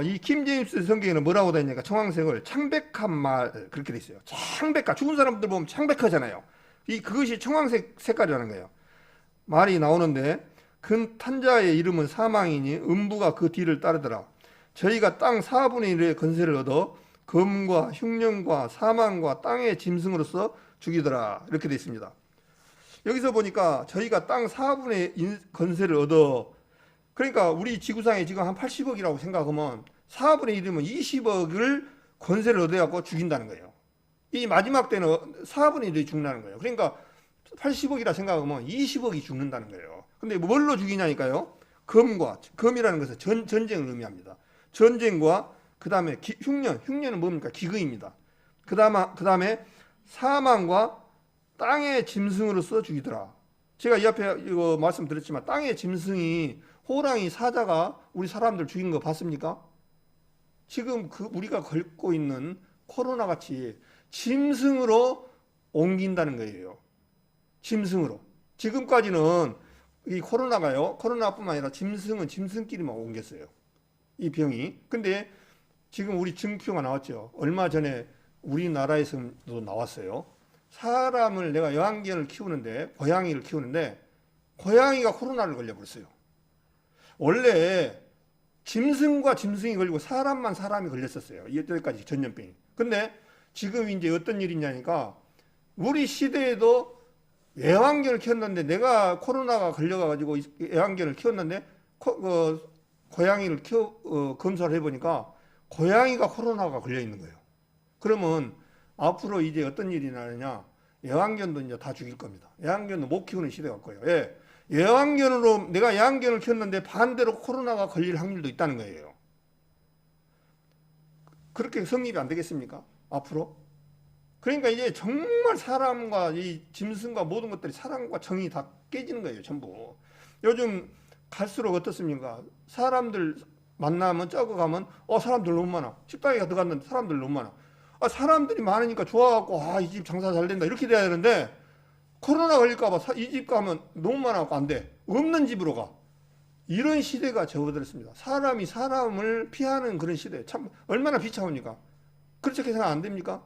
이 킹제임스 성경에는 뭐라고 되어 있냐니까 청황색을 창백한 말 그렇게 돼 있어요. 창백한 죽은 사람들 보면 창백하잖아요. 그것이 청황색 색깔이라는 거예요. 말이 나오는데 그 탄자의 이름은 사망이니 음부가 그 뒤를 따르더라. 저희가 땅 4분의 1의 건세를 얻어 검과 흉년과 사망과 땅의 짐승으로서 죽이더라. 이렇게 되어 있습니다. 여기서 보니까 저희가 땅 4분의 1 건세를 얻어 그러니까 우리 지구상에 지금 한 80억이라고 생각하면 4분의 1이면 20억을 권세를 얻어갖고 죽인다는 거예요. 이 마지막 때는 4분의 1이 죽는다는 거예요. 그러니까 80억이라 생각하면 20억이 죽는다는 거예요. 근데 뭘로 죽이냐니까요. 검이라는 것은 전쟁을 의미합니다. 전쟁과 그 다음에 흉년은 뭡니까? 기근입니다. 그 다음에 사망과 땅의 짐승으로서 죽이더라. 제가 이 앞에 이거 말씀드렸지만 땅의 짐승이 호랑이, 사자가 우리 사람들 죽인 거 봤습니까? 지금 우리가 걸고 있는 코로나 같이 짐승으로 옮긴다는 거예요. 짐승으로. 지금까지는 이 코로나뿐만 아니라 짐승은 짐승끼리만 옮겼어요. 이 병이. 근데 지금 우리 증표가 나왔죠. 얼마 전에 우리나라에서도 나왔어요. 사람을 내가 애완견을 키우는데, 고양이를 키우는데, 고양이가 코로나를 걸려버렸어요. 원래 짐승과 짐승이 걸리고 사람이 걸렸었어요. 이때까지 전염병이. 근데 지금 이제 어떤 일이냐니까 우리 시대에도 애완견을 키웠는데 내가 코로나가 걸려가지고 애완견을 키웠는데 고양이를 검사를 해보니까 고양이가 코로나가 걸려 있는 거예요. 그러면 앞으로 이제 어떤 일이 나느냐? 애완견도 이제 다 죽일 겁니다. 애완견도 못 키우는 시대가 올 거예요. 예. 내가 애완견을 키웠는데 반대로 코로나가 걸릴 확률도 있다는 거예요. 그렇게 성립이 안 되겠습니까? 앞으로? 그러니까 이제 정말 사람과 이 짐승과 모든 것들이 사랑과 정이 다 깨지는 거예요, 전부. 요즘 갈수록 어떻습니까? 사람들 만나면 적어가면 사람들 너무 많아. 식당에 들어갔는데 사람들 너무 많아. 사람들이 많으니까 좋아갖고 이 집 장사 잘 된다 이렇게 돼야 되는데 코로나 걸릴까봐 이 집 가면 너무 많아갖고 안 돼. 없는 집으로 가. 이런 시대가 접어들었습니다. 사람이 사람을 피하는 그런 시대. 참 얼마나 비참합니까? 그렇게 생각 안 됩니까?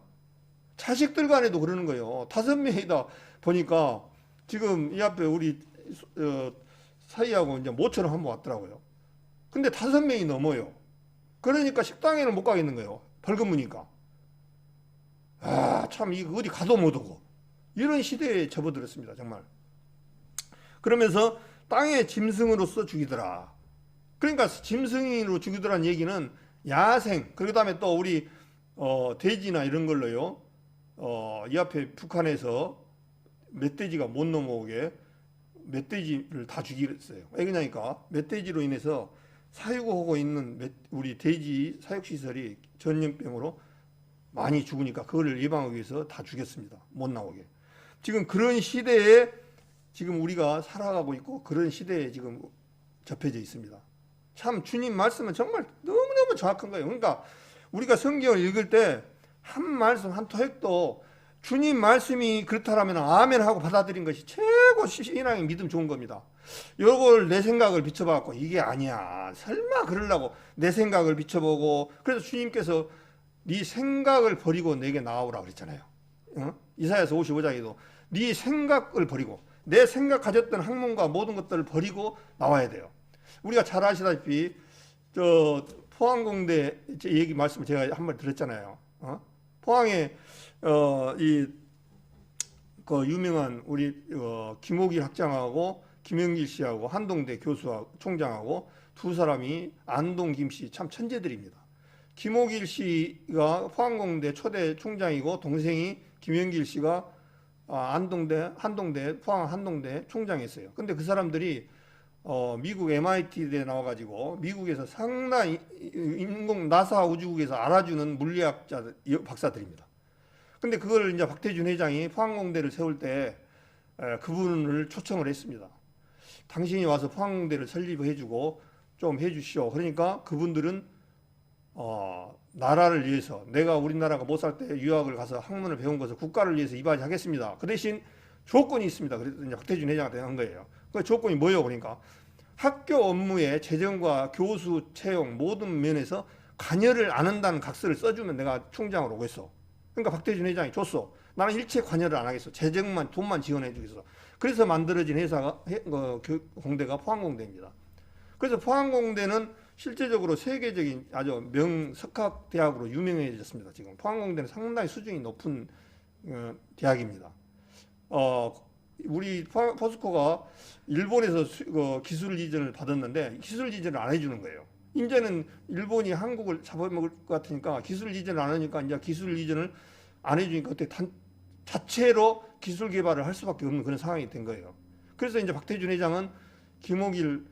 자식들 간에도 그러는 거예요. 5명이다 보니까 지금 이 앞에 우리 사이하고 이제 모처럼 한번 왔더라고요. 근데 5명이 넘어요. 그러니까 식당에는 못 가겠는 거예요. 벌금 무니까. 참 이거 어디 가도 못 오고 이런 시대에 접어들었습니다. 정말. 그러면서 땅의 짐승으로서 죽이더라. 그러니까 짐승으로 죽이더라는 얘기는 야생, 그 다음에 또 우리 돼지나 이런 걸로요. 이 앞에 북한에서 멧돼지가 못 넘어오게 멧돼지를 다 죽이랬어요. 왜 그러냐니까 멧돼지로 인해서 사육하고 있는 우리 돼지 사육시설이 전염병으로 많이 죽으니까 그걸 예방하기 위해서 다 죽였습니다. 못 나오게. 지금 그런 시대에 지금 우리가 살아가고 있고 그런 시대에 지금 접해져 있습니다. 참 주님 말씀은 정말 너무너무 정확한 거예요. 그러니까 우리가 성경을 읽을 때 한 말씀 한 토획도 주님 말씀이 그렇다라면 아멘 하고 받아들인 것이 최고 신앙의 믿음 좋은 겁니다. 요걸 내 생각을 비춰봐갖고 이게 아니야 설마 그러려고 내 생각을 비춰보고 그래서 주님께서 네 생각을 버리고 내게 나오라 그랬잖아요. 이사야서 55장에도 네 생각을 버리고 내 생각 가졌던 학문과 모든 것들을 버리고 나와야 돼요. 우리가 잘 아시다시피 포항공대 얘기 말씀을 제가 한 번 드렸잖아요. 포항에 그 유명한 우리 김옥일 학장하고 김영길 씨하고 한동대 교수하고 총장하고 두 사람이 안동 김씨 참 천재들입니다. 김옥일 씨가 포항공대 초대 총장이고 동생이 김영길 씨가 포항 한동대 총장이었어요. 근데 그 사람들이 미국 MIT에 나와가지고 미국에서 상당히 나사 우주국에서 알아주는 물리학자 박사들입니다. 근데 그걸 이제 박태준 회장이 포항공대를 세울 때 그분을 초청을 했습니다. 당신이 와서 포항공대를 설립해주고 좀 해주시오. 그러니까 그분들은 나라를 위해서 내가 우리나라가 못 살 때 유학을 가서 학문을 배운 것을 국가를 위해서 이바지하겠습니다. 그 대신 조건이 있습니다. 그래서 이제 박태준 회장한테 한 거예요. 그 조건이 뭐예요? 그러니까 학교 업무에 재정과 교수 채용 모든 면에서 관여를 안 한다는 각서를 써주면 내가 총장으로 오겠어. 그러니까 박태준 회장이 줬어. 나는 일체 관여를 안 하겠어. 재정만 돈만 지원해 주겠어. 그래서 만들어진 회사가 공대가 포항공대입니다. 그래서 포항공대는 실제적으로 세계적인 아주 명석학대학으로 유명해졌습니다. 지금 포항공대는 상당히 수준이 높은 대학입니다. 우리 포스코가 일본에서 기술 이전을 받았는데 기술 이전을 안 해주는 거예요. 이제는 일본이 한국을 잡아먹을 것 같으니까 기술 이전을 안 하니까 이제 기술 이전을 안 해주니까 그때 자체로 기술 개발을 할 수밖에 없는 그런 상황이 된 거예요. 그래서 이제 박태준 회장은 김호길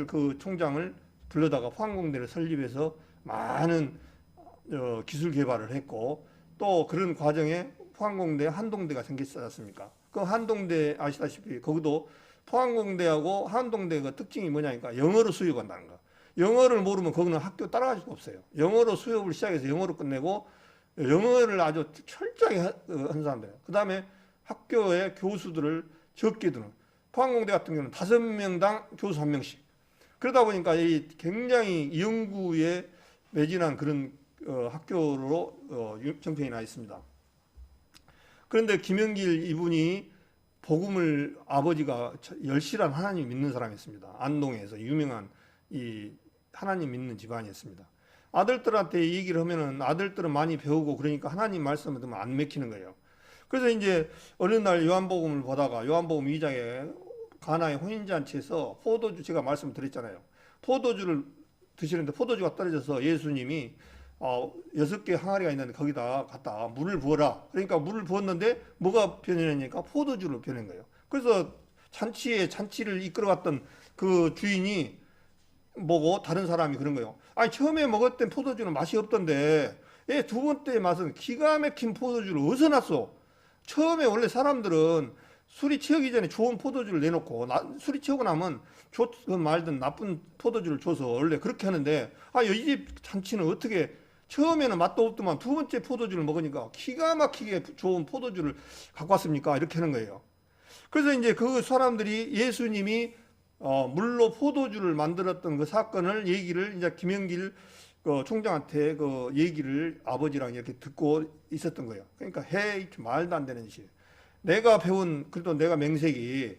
그 총장을 불러다가 포항공대를 설립해서 많은 기술 개발을 했고, 또 그런 과정에 포항공대 한동대가 생겼지 않습니까? 그 한동대 아시다시피 거기도 포항공대하고 한동대 그 특징이 뭐냐니까 영어로 수업한다는 거. 영어를 모르면 거기는 학교 따라갈 수가 없어요. 영어로 수업을 시작해서 영어로 끝내고, 영어를 아주 철저하게 한 사람들이에요. 그 다음에 학교의 교수들을 적게 두는, 포항공대 같은 경우는 5명당 교수 1명씩. 그러다 보니까 이 굉장히 연구에 매진한 그런 학교로 정평이 나 있습니다. 그런데 김영길 이분이 복음을, 아버지가 열실한 하나님 믿는 사람이었습니다. 안동에서 유명한 이 하나님 믿는 집안이었습니다. 아들들한테 얘기를 하면은 아들들은 많이 배우고 그러니까 하나님 말씀을 들으면 안 맥히는 거예요. 그래서 이제 어느 날 요한복음을 보다가 요한복음 2장에 가나의 혼인잔치에서 포도주, 제가 말씀드렸잖아요. 포도주를 드시는데 포도주가 떨어져서 예수님이 6개 항아리가 있는데 거기다 갖다 물을 부어라. 그러니까 물을 부었는데 뭐가 변했냐니까 포도주로 변한 거예요. 그래서 잔치를 이끌어갔던 그 주인이 보고 다른 사람이 그런 거예요. 아니 처음에 먹었던 포도주는 맛이 없던데 두 번째 맛은 기가 막힌 포도주를 어디서 났어? 처음에 원래 사람들은 술이 취하기 전에 좋은 포도주를 내놓고 술이 취하고 나면 좋든 말든 나쁜 포도주를 줘서 원래 그렇게 하는데, 이 집 잔치는 어떻게 처음에는 맛도 없더만 두 번째 포도주를 먹으니까 기가 막히게 좋은 포도주를 갖고 왔습니까? 이렇게 하는 거예요. 그래서 이제 그 사람들이 예수님이 물로 포도주를 만들었던 그 사건을 얘기를 이제 김영길 총장한테 그 얘기를 아버지랑 이렇게 듣고 있었던 거예요. 그러니까 말도 안 되는 짓이에요. 내가 배운, 그래도 내가 맹색이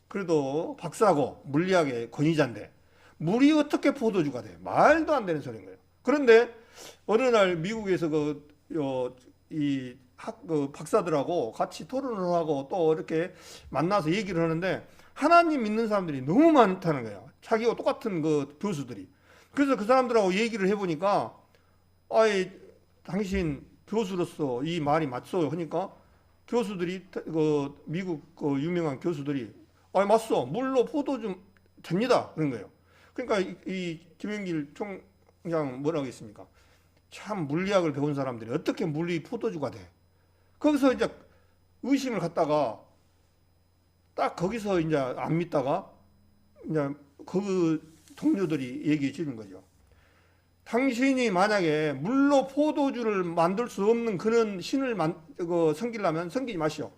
그래도 박사고 물리학의 권위자인데 물이 어떻게 포도주가 돼? 말도 안 되는 소리인 거예요. 그런데 어느 날 미국에서 박사들하고 같이 토론을 하고 또 이렇게 만나서 얘기를 하는데 하나님 믿는 사람들이 너무 많다는 거예요. 자기와 똑같은 그 교수들이. 그래서 그 사람들하고 얘기를 해보니까, 당신 교수로서 이 말이 맞소요 하니까 교수들이, 미국 유명한 교수들이, 맞소. 물로 포도주 됩니다. 그런 거예요. 그러니까 이 김영길 총장 뭐라고 했습니까? 참 물리학을 배운 사람들이 어떻게 물이 포도주가 돼? 거기서 이제 의심을 갖다가 딱 거기서 이제 안 믿다가 이제 그 동료들이 얘기해 주는 거죠. 당신이 만약에 물로 포도주를 만들 수 없는 그런 신을 섬기려면 섬기지 마시오.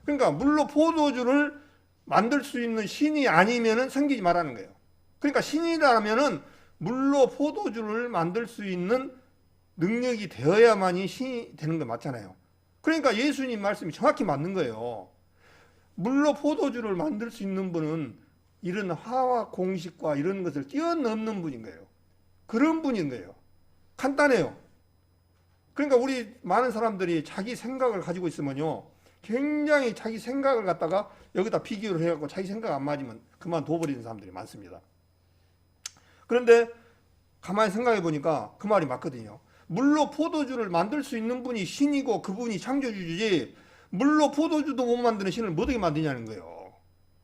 그러니까 물로 포도주를 만들 수 있는 신이 아니면은 섬기지 말라는 거예요. 그러니까 신이라면은 물로 포도주를 만들 수 있는 능력이 되어야만이 신이 되는 거 맞잖아요. 그러니까 예수님 말씀이 정확히 맞는 거예요. 물로 포도주를 만들 수 있는 분은 이런 화학 공식과 이런 것을 뛰어넘는 분인 거예요. 그런 분인 거예요. 간단해요. 그러니까 우리 많은 사람들이 자기 생각을 가지고 있으면요, 굉장히 자기 생각을 갖다가 여기다 비교를 해갖고 자기 생각 안 맞으면 그만둬버리는 사람들이 많습니다. 그런데 가만히 생각해 보니까 그 말이 맞거든요. 물로 포도주를 만들 수 있는 분이 신이고 그분이 창조주지, 물로 포도주도 못 만드는 신을 어떻게 만드냐는 거예요.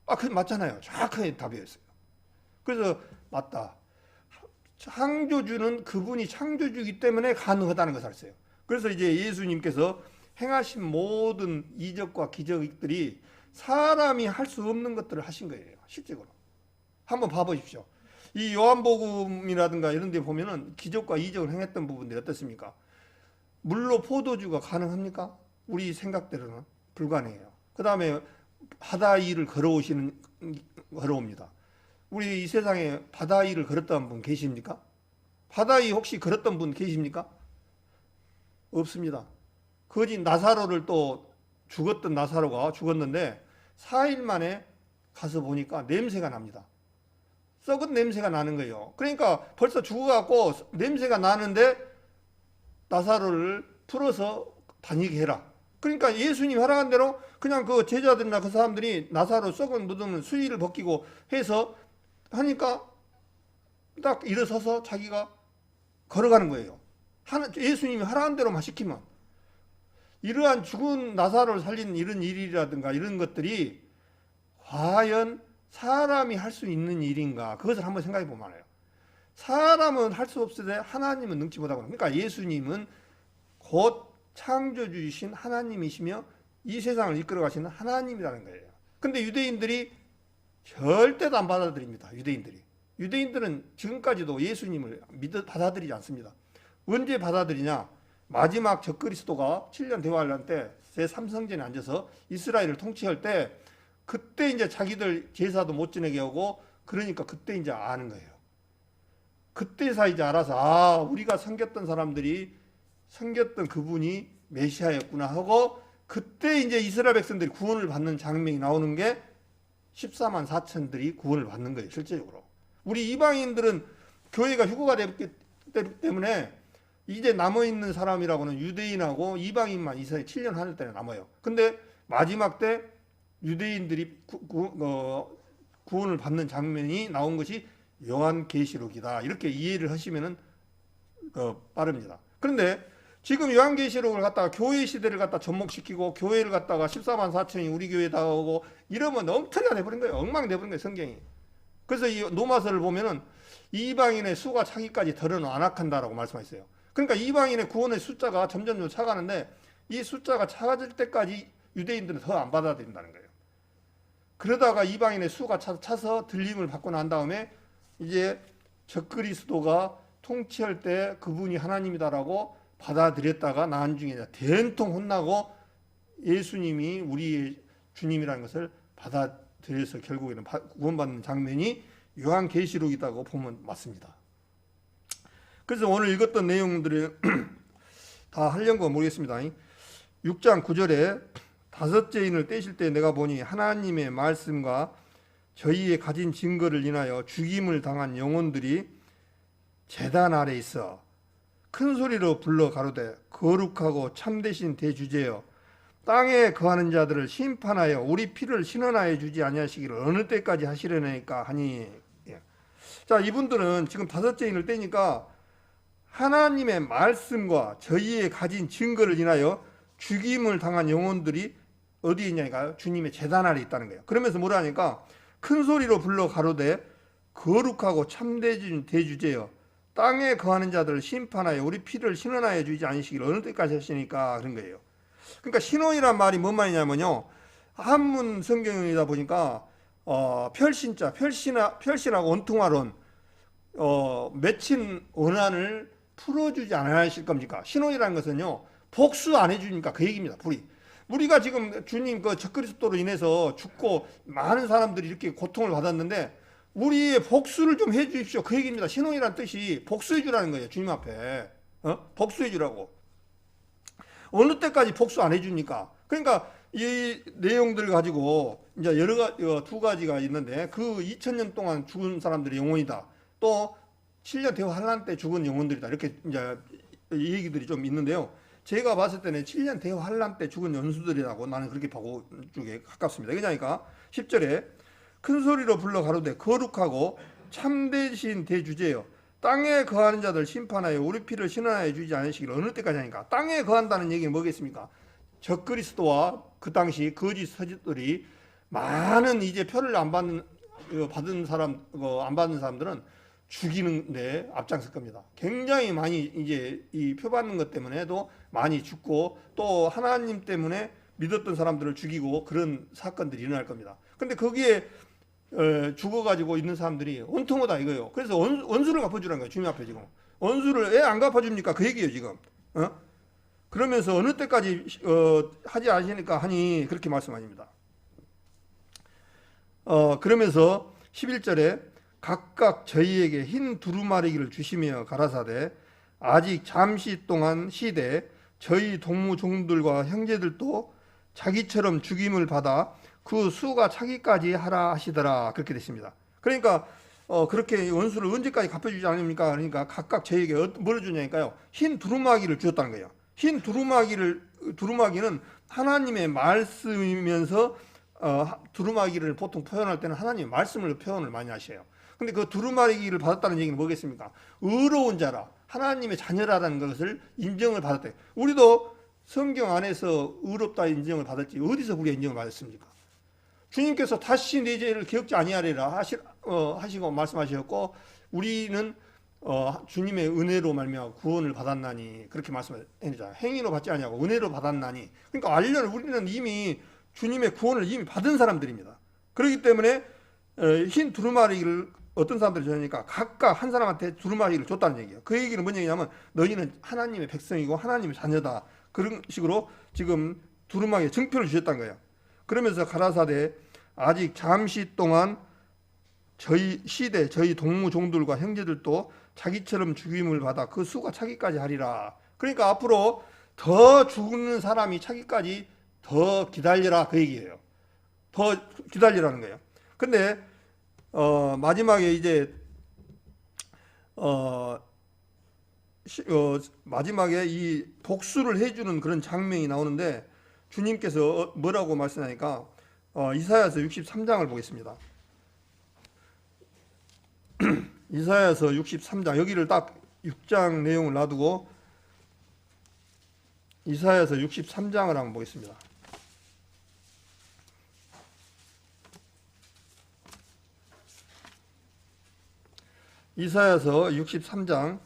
그게 맞잖아요. 정확하게 답이었어요. 그래서 맞다. 창조주는 그분이 창조주이기 때문에 가능하다는 것을 알았어요. 그래서 이제 예수님께서 행하신 모든 이적과 기적들이 사람이 할 수 없는 것들을 하신 거예요. 실제로. 한번 봐보십시오. 이 요한복음이라든가 이런 데 보면은 기적과 이적을 행했던 부분들이 어떻습니까? 물로 포도주가 가능합니까? 우리 생각대로는 불가능해요. 그 다음에 바다 위를 걸어옵니다. 우리 이 세상에 바다 위를 걸었던 분 계십니까? 바다 위 혹시 걸었던 분 계십니까? 없습니다. 거지 나사로를 또 죽었던 나사로가 죽었는데 4일 만에 가서 보니까 냄새가 납니다. 썩은 냄새가 나는 거예요. 그러니까 벌써 죽어갖고 냄새가 나는데 나사로를 풀어서 다니게 해라. 그러니까 예수님 허락한 대로 그냥 그 제자들이나 그 사람들이 나사로 썩은 묻은 수의를 벗기고 해서 하니까 딱 일어서서 자기가 걸어가는 거예요. 예수님이 하라는 대로만 시키면, 이러한 죽은 나사로를 살린 이런 일이라든가 이런 것들이 과연 사람이 할 수 있는 일인가, 그것을 한번 생각해 보면 알아요. 사람은 할 수 없으되 하나님은 능치 못하고, 그러니까 예수님은 곧 창조주이신 하나님이시며 이 세상을 이끌어 가시는 하나님이라는 거예요. 근데 유대인들이 절대도 안 받아들입니다. 유대인들은 지금까지도 예수님을 받아들이지 않습니다. 언제 받아들이냐? 마지막 적그리스도가 7년 대화할 때 제3성전에 앉아서 이스라엘을 통치할 때, 그때 이제 자기들 제사도 못 지내게 하고, 그러니까 그때 이제 아는 거예요. 그때서 이제 알아서, 우리가 섬겼던 사람들이 섬겼던 그분이 메시아였구나 하고, 그때 이제 이스라엘 백성들이 구원을 받는 장면이 나오는 게 14만 4천들이 구원을 받는 거예요, 실제적으로. 우리 이방인들은 교회가 휴거가 됐기 때문에 이제 남아있는 사람이라고는 유대인하고 이방인만 이스라엘 7년 하늘 때에 남아요. 근데 마지막 때 유대인들이 구원을 받는 장면이 나온 것이 요한계시록이다, 이렇게 이해를 하시면은 빠릅니다. 그런데 지금 요한계시록을 갖다가 교회 시대를 갖다 접목시키고, 교회를 갖다가 14만 4천이 우리 교회에 오고 이러면 엉터리가 돼버린 거예요. 엉망돼버린 거예요, 성경이. 그래서 이 로마서를 보면은 이방인의 수가 차기까지 더러는 안 악한다라고 말씀하셨어요. 그러니까 이방인의 구원의 숫자가 점점 차가는데, 이 숫자가 차가질 때까지 유대인들은 더 안 받아들인다는 거예요. 그러다가 이방인의 수가 차서 들림을 받고 난 다음에 이제 적그리스도가 통치할 때 그분이 하나님이다라고 받아들였다가 나중에 된통 혼나고 예수님이 우리의 주님이라는 것을 받아들여서 결국에는 구원받는 장면이 요한계시록이라고 보면 맞습니다. 그래서 오늘 읽었던 내용들을 다 하려는 건 모르겠습니다. 6장 9절에 다섯째 인을 떼실 때 내가 보니 하나님의 말씀과 저희의 가진 증거를 인하여 죽임을 당한 영혼들이 제단 아래 있어 큰 소리로 불러 가로되 거룩하고 참되신 대주제여 땅에 거하는 자들을 심판하여 우리 피를 신원하여 주지 아니하시기를 어느 때까지 하시려니까 하니. 자, 이분들은 지금 다섯째 인을 떼니까 하나님의 말씀과 저희의 가진 증거를 인하여 죽임을 당한 영혼들이 어디에 있냐니까요? 주님의 제단 아래 있다는 거예요. 그러면서 뭐라 하니까 큰 소리로 불러 가로되 거룩하고 참되신 대주제여 땅에 거하는 자들을 심판하여 우리 피를 신원하여 주지 않으시기를 어느 때까지 하시니까 그런 거예요. 그러니까 신원이란 말이 뭔 말이냐면요, 한문 성경이다 보니까 별신자, 별신하고 원통화론, 맺힌 원한을 풀어주지 않으실 겁니까? 신원이라는 것은요, 복수 안 해주니까 그 얘기입니다. 우리가 지금 주님 그 적그리스도로 인해서 죽고 많은 사람들이 이렇게 고통을 받았는데 우리의 복수를 좀 해주십시오, 그 얘기입니다. 신원이라는 뜻이 복수해 주라는 거예요. 주님 앞에 복수해 주라고. 어느 때까지 복수 안 해주니까. 그러니까 이 내용들 가지고 이제 두 가지가 있는데, 그 2000년 동안 죽은 사람들의 영혼이다, 또 7년 대후 환란 때 죽은 영혼들이다, 이렇게 이제 이 얘기들이 좀 있는데요. 제가 봤을 때는 7년 대후 환란 때 죽은 연수들이라고 나는 그렇게 보고 쪽에 가깝습니다. 그러니까 10절에 큰 소리로 불러 가로되 거룩하고 참되신 대주제여 땅에 거하는 자들 심판하여 우리 피를 신원하여 주지 않으시기를 어느 때까지 하니까. 땅에 거한다는 얘기는 뭐겠습니까? 적그리스도와 그 당시 거짓 서지들이 많은 이제 표를 안 받는 안 받는 사람들은 죽이는데 앞장설 겁니다. 굉장히 많이 이제 이 표 받는 것 때문에도 많이 죽고, 또 하나님 때문에 믿었던 사람들을 죽이고 그런 사건들이 일어날 겁니다. 근데 거기에 죽어가지고 있는 사람들이 온통하다 이거예요. 그래서 원수를 갚아주라는 거예요. 주님 앞에 지금 원수를 왜 안 갚아줍니까? 그 얘기예요 지금. 그러면서 어느 때까지 하지 않으시니까 하니 그렇게 말씀하십니다. 그러면서 11절에 각각 저희에게 흰 두루마리기를 주시며 가라사대 아직 잠시 동안 시대 저희 동무 종들과 형제들도 자기처럼 죽임을 받아 그 수가 차기까지 하라 하시더라, 그렇게 됐습니다. 그러니까 그렇게 원수를 언제까지 갚아주지 않습니까? 그러니까 각각 저에게 뭘 주냐니까요, 흰 두루마기를 주었다는 거예요. 흰 두루마기는 하나님의 말씀이면서 두루마기를 보통 표현할 때는 하나님의 말씀을 표현을 많이 하셔요. 근데 그 두루마기를 받았다는 얘기는 뭐겠습니까? 의로운 자라, 하나님의 자녀라는 것을 인정을 받았대. 우리도 성경 안에서 의롭다 인정을 받았지 어디서 우리가 인정을 받았습니까? 주님께서 다시 내 죄를 기억지 아니하리라 하시고 말씀하셨고, 우리는 주님의 은혜로 말미암아 구원을 받았나니 그렇게 말씀하셨잖아요. 행위로 받지 아니하고 은혜로 받았나니. 그러니까 우리는 이미 주님의 구원을 이미 받은 사람들입니다. 그렇기 때문에 흰 두루마리를 어떤 사람들이 줬으니까 각각 한 사람한테 두루마리를 줬다는 얘기예요. 그 얘기는 뭔 얘기냐면 너희는 하나님의 백성이고 하나님의 자녀다, 그런 식으로 지금 두루마리에 증표를 주셨다는 거예요. 그러면서 가라사대 아직 잠시 동안 저희 시대 저희 동무종들과 형제들도 자기처럼 죽임을 받아 그 수가 차기까지 하리라. 그러니까 앞으로 더 죽는 사람이 차기까지 더 기다려라, 그 얘기예요. 더 기다리라는 거예요. 근데 마지막에 이제 마지막에 이 복수를 해주는 그런 장면이 나오는데 주님께서 뭐라고 말씀하니까 이사야서 63장을 보겠습니다. 이사야서 63장, 여기를 딱 6장 내용을 놔두고 이사야서 63장을 한번 보겠습니다. 이사야서 63장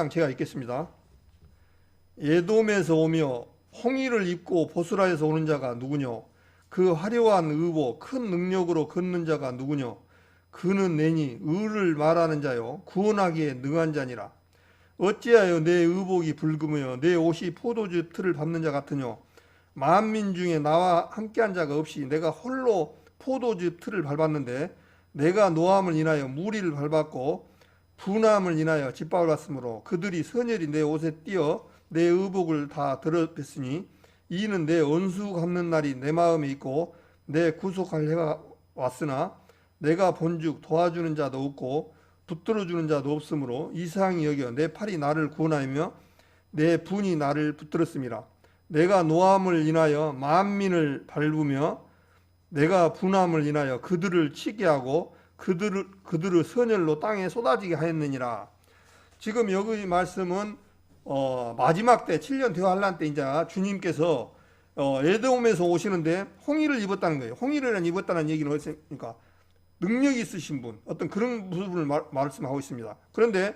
제가 읽겠습니다. 에돔에서 오며 홍의를 입고 보스라에서 오는 자가 누구뇨? 그 화려한 의복 큰 능력으로 걷는 자가 누구뇨? 그는 내니 의를 말하는 자요 구원하기에 능한 자니라. 어찌하여 내 의복이 붉으며 내 옷이 포도주 틀을 밟는 자 같으뇨? 만민 중에 나와 함께한 자가 없이 내가 홀로 포도주 틀을 밟았는데 내가 노함을 인하여 무리를 밟았고 분함을 인하여 짓밟았으므로 그들이 선열이 내 옷에 띄어 내 의복을 다 더럽혔으니 이는 내 원수 갚는 날이 내 마음에 있고 내 구속할 해가 왔으나 내가 본즉 도와주는 자도 없고 붙들어주는 자도 없으므로 이상히 여겨 내 팔이 나를 구원하며 내 분이 나를 붙들었음이라. 내가 노함을 인하여 만민을 밟으며 내가 분함을 인하여 그들을 치게 하고 그들을 선열로 땅에 쏟아지게 하였느니라. 지금 여기 말씀은 마지막 때 7년 대환란 때 이제 주님께서 에돔에서 오시는데 홍의를 입었다는 거예요. 홍의를 입었다는 얘기는 어떻습니까? 능력이 있으신 분, 어떤 그런 부분을 말씀하고 있습니다. 그런데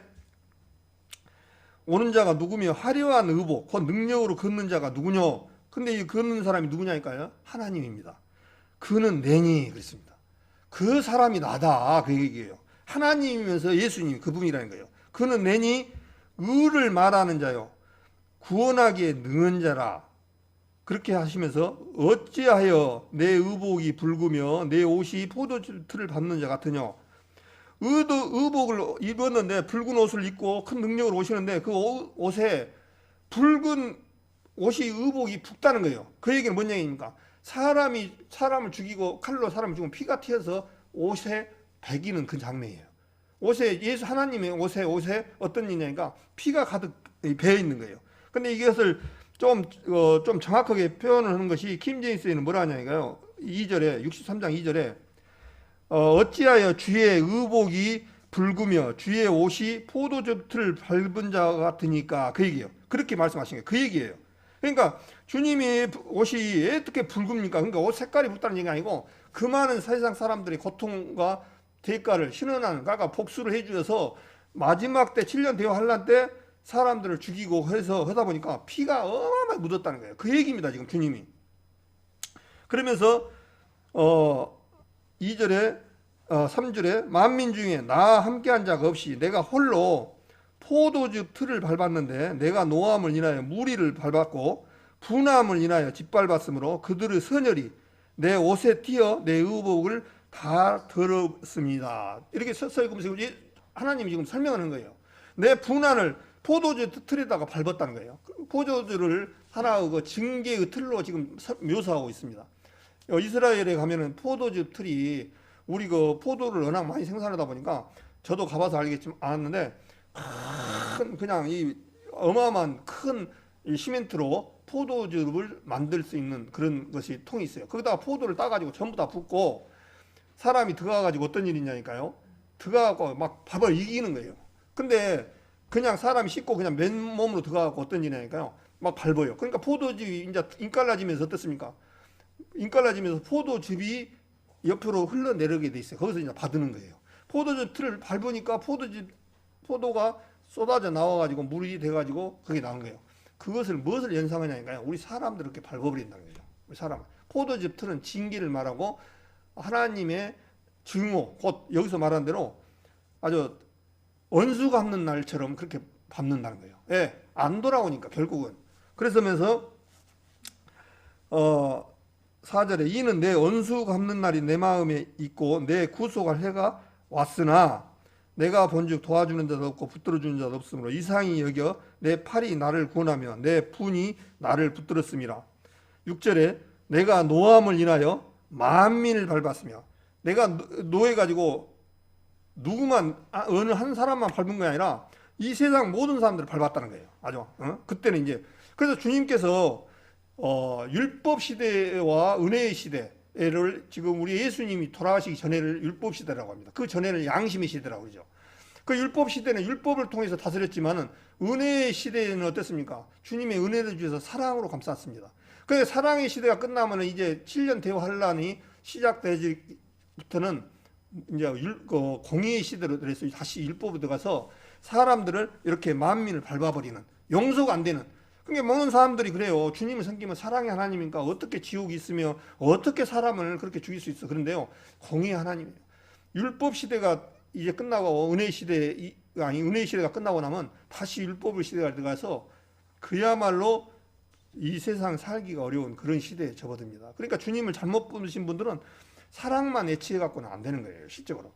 오는 자가 누구며 화려한 의복, 그 능력으로 걷는 자가 누구뇨? 근데 이 걷는 사람이 누구냐니까요? 하나님입니다. 그는 내니 그랬습니다. 그 사람이 나다, 그 얘기예요. 하나님이면서 예수님 그분이라는 거예요. 그는 내니 의를 말하는 자요 구원하기에 능한 자라. 그렇게 하시면서 어찌하여 내 의복이 붉으며 내 옷이 포도틀을 밟는 자 같으냐. 의복을 입었는데 붉은 옷을 입고 큰 능력으로 오시는데 그 옷에 붉은 옷이 의복이 붉다는 거예요. 그 얘기는 뭔 얘기입니까? 사람을 죽이고 칼로 사람을 죽이고 피가 튀어서 옷에 배기는 그 장면이에요. 옷에 예수 하나님의 옷에 어떤 일이냐니까 피가 가득 배어 있는 거예요. 근데 이것을 좀 정확하게 표현을 하는 것이 킴제임스에는 뭐라 하냐니까요. 2절에 63장 2절에 어찌하여 주의 의복이 붉으며 주의 옷이 포도즙틀을 밟은 자 같으니까, 그 얘기예요. 그렇게 말씀하신 거예요. 그 얘기예요. 그러니까 주님이 옷이 어떻게 붉습니까? 그러니까 옷 색깔이 붉다는 얘기가 아니고 그 많은 세상 사람들이 고통과 대가를 신원하는, 그러니까 복수를 해주셔서 마지막 때 7년 대화 환란 때 사람들을 죽이고 해서 하다 보니까 피가 어마어마하게 묻었다는 거예요. 그 얘기입니다, 지금 주님이. 그러면서 2절에 3절에 만민 중에 나 함께한 자가 없이 내가 홀로 포도즙 틀을 밟았는데 내가 노함을 인하여 무리를 밟았고 분함을 인하여 짓밟았으므로 그들의 선열이 내 옷에 띄어 내 의복을 다 더럽습니다. 이렇게 서서히 하나님이 지금 설명하는 거예요. 내 분한을 포도주 틀에다가 밟았다는 거예요. 포도주를 하나의 그 징계의 틀로 지금 묘사하고 있습니다. 이스라엘에 가면은 포도주 틀이, 우리 그 포도를 워낙 많이 생산하다 보니까 저도 가봐서 알겠지만 알았는데 그냥 이 어마어마한 큰 이 시멘트로 포도즙을 만들 수 있는 그런 것이 통이 있어요. 거기다가 포도를 따가지고 전부 다 붓고 사람이 들어가가지고 어떤 일이냐니까요. 들어가고 막 밥을 이기는 거예요. 근데 그냥 사람이 씻고 그냥 맨몸으로 들어가고 어떤 일이냐니까요. 막 밟아요. 그러니까 포도즙이 이제 인깔라지면서 어떻습니까? 인깔라지면서 포도즙이 옆으로 흘러내리게 돼 있어요. 거기서 이제 받는 거예요. 포도즙 틀을 밟으니까 포도가 쏟아져 나와가지고 물이 돼가지고 그게 나온 거예요. 그것을 무엇을 연상하냐니까요. 우리 사람들을 이렇게 밟아버린다는 거죠. 우리 사람. 포도즙 틀은 진기를 말하고 하나님의 증오, 곧 여기서 말한 대로 아주 원수 갚는 날처럼 그렇게 밟는다는 거예요. 예, 안 돌아오니까 결국은. 그래서면서 4절에 이는 내 원수 갚는 날이 내 마음에 있고 내 구속할 해가 왔으나 내가 본즉 도와주는 자도 없고 붙들어주는 자도 없으므로 이상히 여겨 내 팔이 나를 구원하며 내 분이 나를 붙들었음이라. 6절에 내가 노함을 인하여 만민을 밟았으며 내가 노해가지고 누구만 어느 한 사람만 밟은 게 아니라 이 세상 모든 사람들을 밟았다는 거예요. 아주 그때는 이제 그래서 주님께서 율법 시대와 은혜의 시대를 지금 우리 예수님이 돌아가시기 전에를 율법 시대라고 합니다. 그 전에는 양심의 시대라고 그러죠. 그 율법 시대는 율법을 통해서 다스렸지만은 은혜의 시대는 어땠습니까? 주님의 은혜를 주셔서 사랑으로 감쌌습니다. 그런데 사랑의 시대가 끝나면 이제 7년 대환란이 시작되기부터는 이제 공의의 시대로 그래서 다시 율법으로 들어가서 사람들을 이렇게 만민을 밟아버리는 용서가 안 되는. 그러니까 먹는 사람들이 그래요. 주님을 섬기면 사랑의 하나님이니까 어떻게 지옥이 있으며 어떻게 사람을 그렇게 죽일 수 있어. 그런데요, 공의의 하나님이에요. 율법 시대가 이제 끝나고 은혜의 시대가 끝나고 나면 다시 율법의 시대가 들어가서 그야말로 이 세상 살기가 어려운 그런 시대에 접어듭니다. 그러니까 주님을 잘못 보신 분들은 사랑만 애치해 갖고는 안 되는 거예요, 실적으로.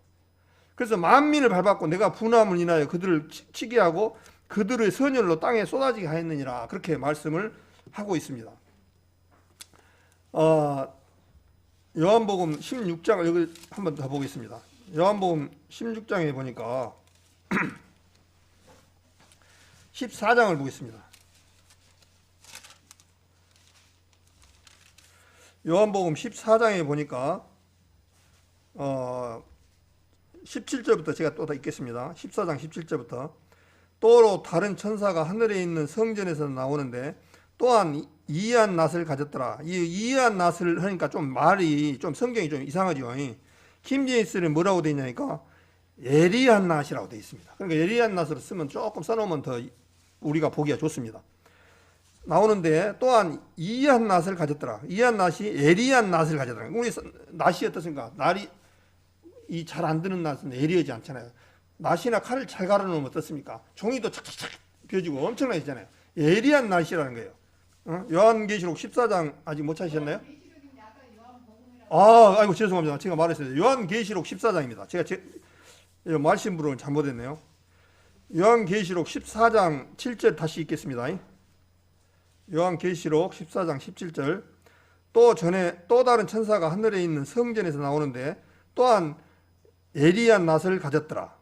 그래서 만민을 밟았고 내가 분함을 인하여 그들을 치게 하고 그들의 선열로 땅에 쏟아지게 하였느니라. 그렇게 말씀을 하고 있습니다. 요한복음 16장 여기 한번 더 보겠습니다. 요한복음 16장에 보니까 14장을 보겠습니다. 요한복음 14장에 보니까 17절부터 제가 또 다 읽겠습니다. 14장 17절부터 또 다른 천사가 하늘에 있는 성전에서 나오는데 또한 이해한 낯을 가졌더라. 이 이해한 낯을 하니까 좀 말이 좀 성경이 좀 이상하죠. 킴제이스는 뭐라고 되어 있냐니까 예리한 낯이라고 되어 있습니다. 그러니까 예리한 낯으로 쓰면 조금 써놓으면 더 우리가 보기가 좋습니다. 나오는데 또한 이해한 낯을 가졌더라. 이해한 낯이 예리한 낯을 가졌더라. 우리 낯이 어떻습니까? 이 잘 안 드는 낯은 예리하지 않잖아요. 낫이나 칼을 잘 갈아놓으면 어떻습니까? 종이도 착착착 펴지고 엄청나잖아요. 예리한 낫이라는 거예요. 요한계시록 14장 아직 못 찾으셨나요? 아이고 죄송합니다. 제가 말했어요. 요한계시록 14장입니다. 제가 말씀부로는 잘못했네요. 요한계시록 14장 7절 다시 읽겠습니다. 요한계시록 14장 17절 또 다른 천사가 하늘에 있는 성전에서 나오는데 또한 예리한 낫을 가졌더라.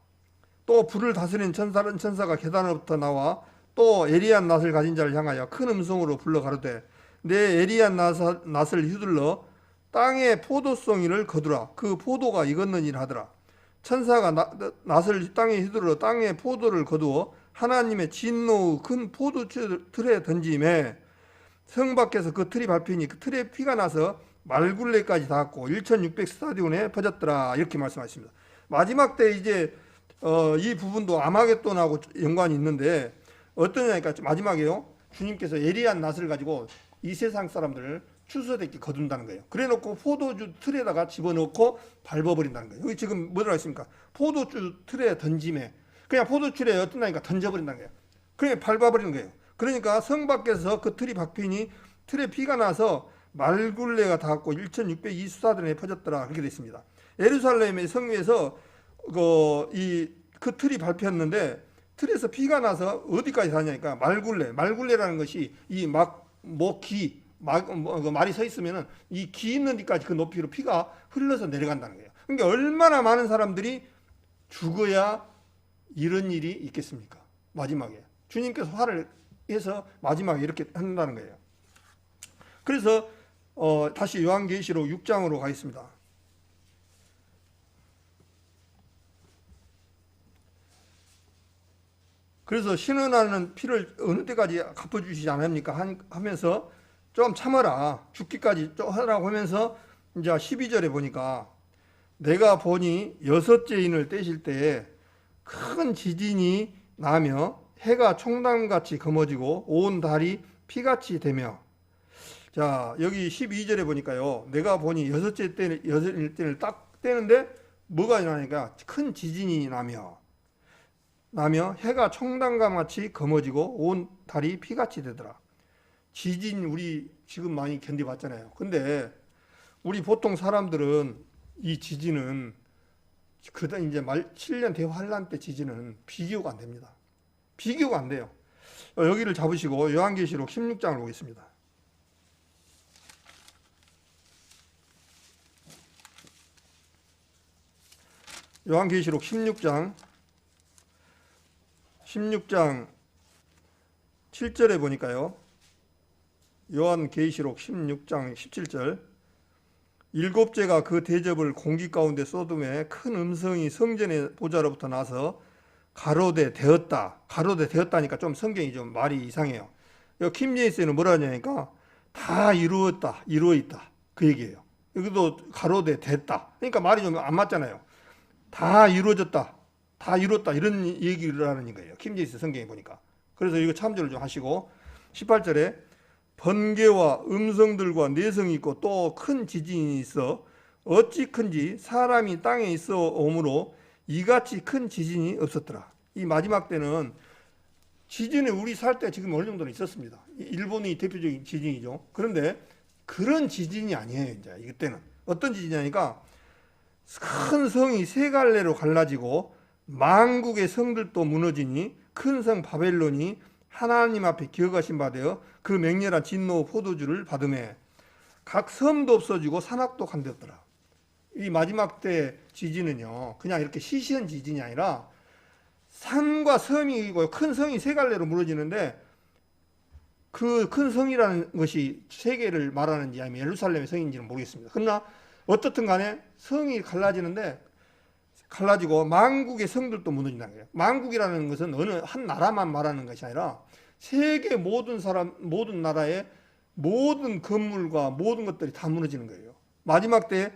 또 불을 다스리는 다른 천사가 계단으로부터 나와 또 예리한 낫을 가진 자를 향하여 큰 음성으로 불러 가로되 내 예리한 낫을 휘둘러 땅의 포도송이를 거두라. 그 포도가 익었느니라 하더라. 천사가 낫을 땅에 휘둘러 땅의 포도를 거두어 하나님의 진노의 큰 포도틀에 던짐에 성 밖에서 그 틀이 밟히니 그 틀에 피가 나서 말굴레까지 닿았고 1600 스타디온에 퍼졌더라. 이렇게 말씀하십니다. 마지막 때 이제 이 부분도 아마겟돈하고 연관이 있는데 어떠냐니까 마지막에요. 주님께서 예리한 낫을 가지고 이 세상 사람들을 추수되게 거둔다는 거예요. 그래놓고 포도주 틀에다가 집어넣고 밟아버린다는 거예요. 여기 지금 뭐라고 했습니까? 포도주 틀에 던짐에 그냥 포도줄에 어떠냐니까 던져버린다는 거예요. 그냥 밟아버리는 거예요. 그러니까 성 밖에서 그 틀이 박히니 틀에 피가 나서 말굴레가 닿았고 1600이 수사들에 퍼졌더라. 그렇게 되어 있습니다. 예루살렘의 성 위에서 그 틀이 밟혔는데 틀에서 피가 나서 어디까지 닿냐니까 말굴레라는 것이 말이 서 있으면은 이 기 있는 데까지 그 높이로 피가 흘러서 내려간다는 거예요. 그러니까 얼마나 많은 사람들이 죽어야 이런 일이 있겠습니까? 마지막에 주님께서 화를 해서 마지막에 이렇게 한다는 거예요. 그래서 다시 요한계시록 6장으로 가겠습니다. 그래서 신원하는 피를 어느 때까지 갚아주시지 않습니까? 하면서 좀 참아라. 죽기까지 좀 하라고 하면서 이제 12절에 보니까 내가 보니 여섯째 인을 떼실 때에 큰 지진이 나며 해가 총담같이 검어지고 온 달이 피같이 되며. 자, 여기 12절에 보니까요. 내가 보니 여섯째 인을 딱 떼는데 뭐가 일어나니까 큰 지진이 나며 해가 총담같이 검어지고 온 달이 피같이 되더라. 지진 우리 지금 많이 견뎌봤잖아요. 근데 우리 보통 사람들은 이 지진은 그다 이제 7년 대환란 때 지진은 비교가 안 됩니다. 비교가 안 돼요. 여기를 잡으시고 요한계시록 16장을 보겠습니다. 요한계시록 16장 7절에 보니까요. 요한계시록 16장 17절 일곱째가 그 대접을 공기 가운데 쏟음에 큰 음성이 성전의 보좌로부터 나서 가로되 되었다. 가로되 되었다니까 좀 성경이 좀 말이 이상해요. 여기 킴제이스는 뭐라 하냐니까 다 이루었다. 이루어 있다. 그 얘기예요. 여기도 가로되 됐다. 그러니까 말이 좀 안 맞잖아요. 다 이루어졌다. 다 이뤘다. 이런 얘기를 하는 거예요. 킴제이스 성경에 보니까. 그래서 이거 참조를 좀 하시고 18절에 번개와 음성들과 내성이 있고 또 큰 지진이 있어 어찌 큰지 사람이 땅에 있어 오므로 이같이 큰 지진이 없었더라. 이 마지막 때는 지진이 우리 살 때 지금 어느 정도는 있었습니다. 일본이 대표적인 지진이죠. 그런데 그런 지진이 아니에요. 이제 이때는 어떤 지진이냐니까 큰 성이 세 갈래로 갈라지고 만국의 성들도 무너지니 큰 성 바벨론이 하나님 앞에 기억하신 바 되어 그 맹렬한 진노 포도주를 받음에 각 섬도 없어지고 산악도 간되었더라. 이 마지막 때 지진은요 그냥 이렇게 시시한 지진이 아니라 산과 섬이 있고 큰 성이 세 갈래로 무너지는데 그 큰 성이라는 것이 세계를 말하는지 아니면 예루살렘의 성인지는 모르겠습니다. 그러나 어떻든 간에 성이 갈라지고 만국의 성들도 무너진다는 거예요. 만국이라는 것은 어느 한 나라만 말하는 것이 아니라 세계 모든 나라의 모든 건물과 모든 것들이 다 무너지는 거예요. 마지막 때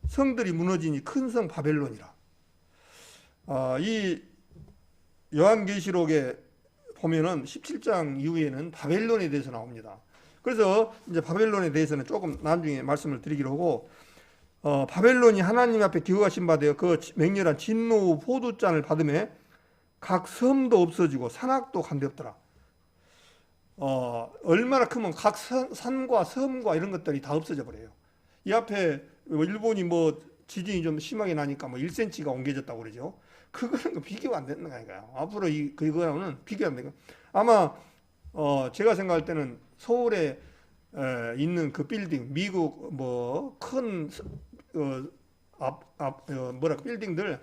성들이 무너지니 큰 성 바벨론이라. 이 요한계시록에 보면은 17장 이후에는 바벨론에 대해서 나옵니다. 그래서 이제 바벨론에 대해서는 조금 나중에 말씀을 드리기로 하고, 바벨론이 하나님 앞에 기억하신 바 되어 그 맹렬한 진노 포도잔을 받음에 각 섬도 없어지고 산악도 간되었더라. 얼마나 크면 각 산과 섬과 이런 것들이 다 없어져 버려요. 이 앞에 일본이 뭐 지진이 좀 심하게 나니까 뭐 1cm가 옮겨졌다고 그러죠. 그거는 비교가 안 되는 거니까요. 앞으로 그거는 비교 안 되고 아마 제가 생각할 때는 서울에 있는 그 빌딩, 미국 뭐 큰 빌딩들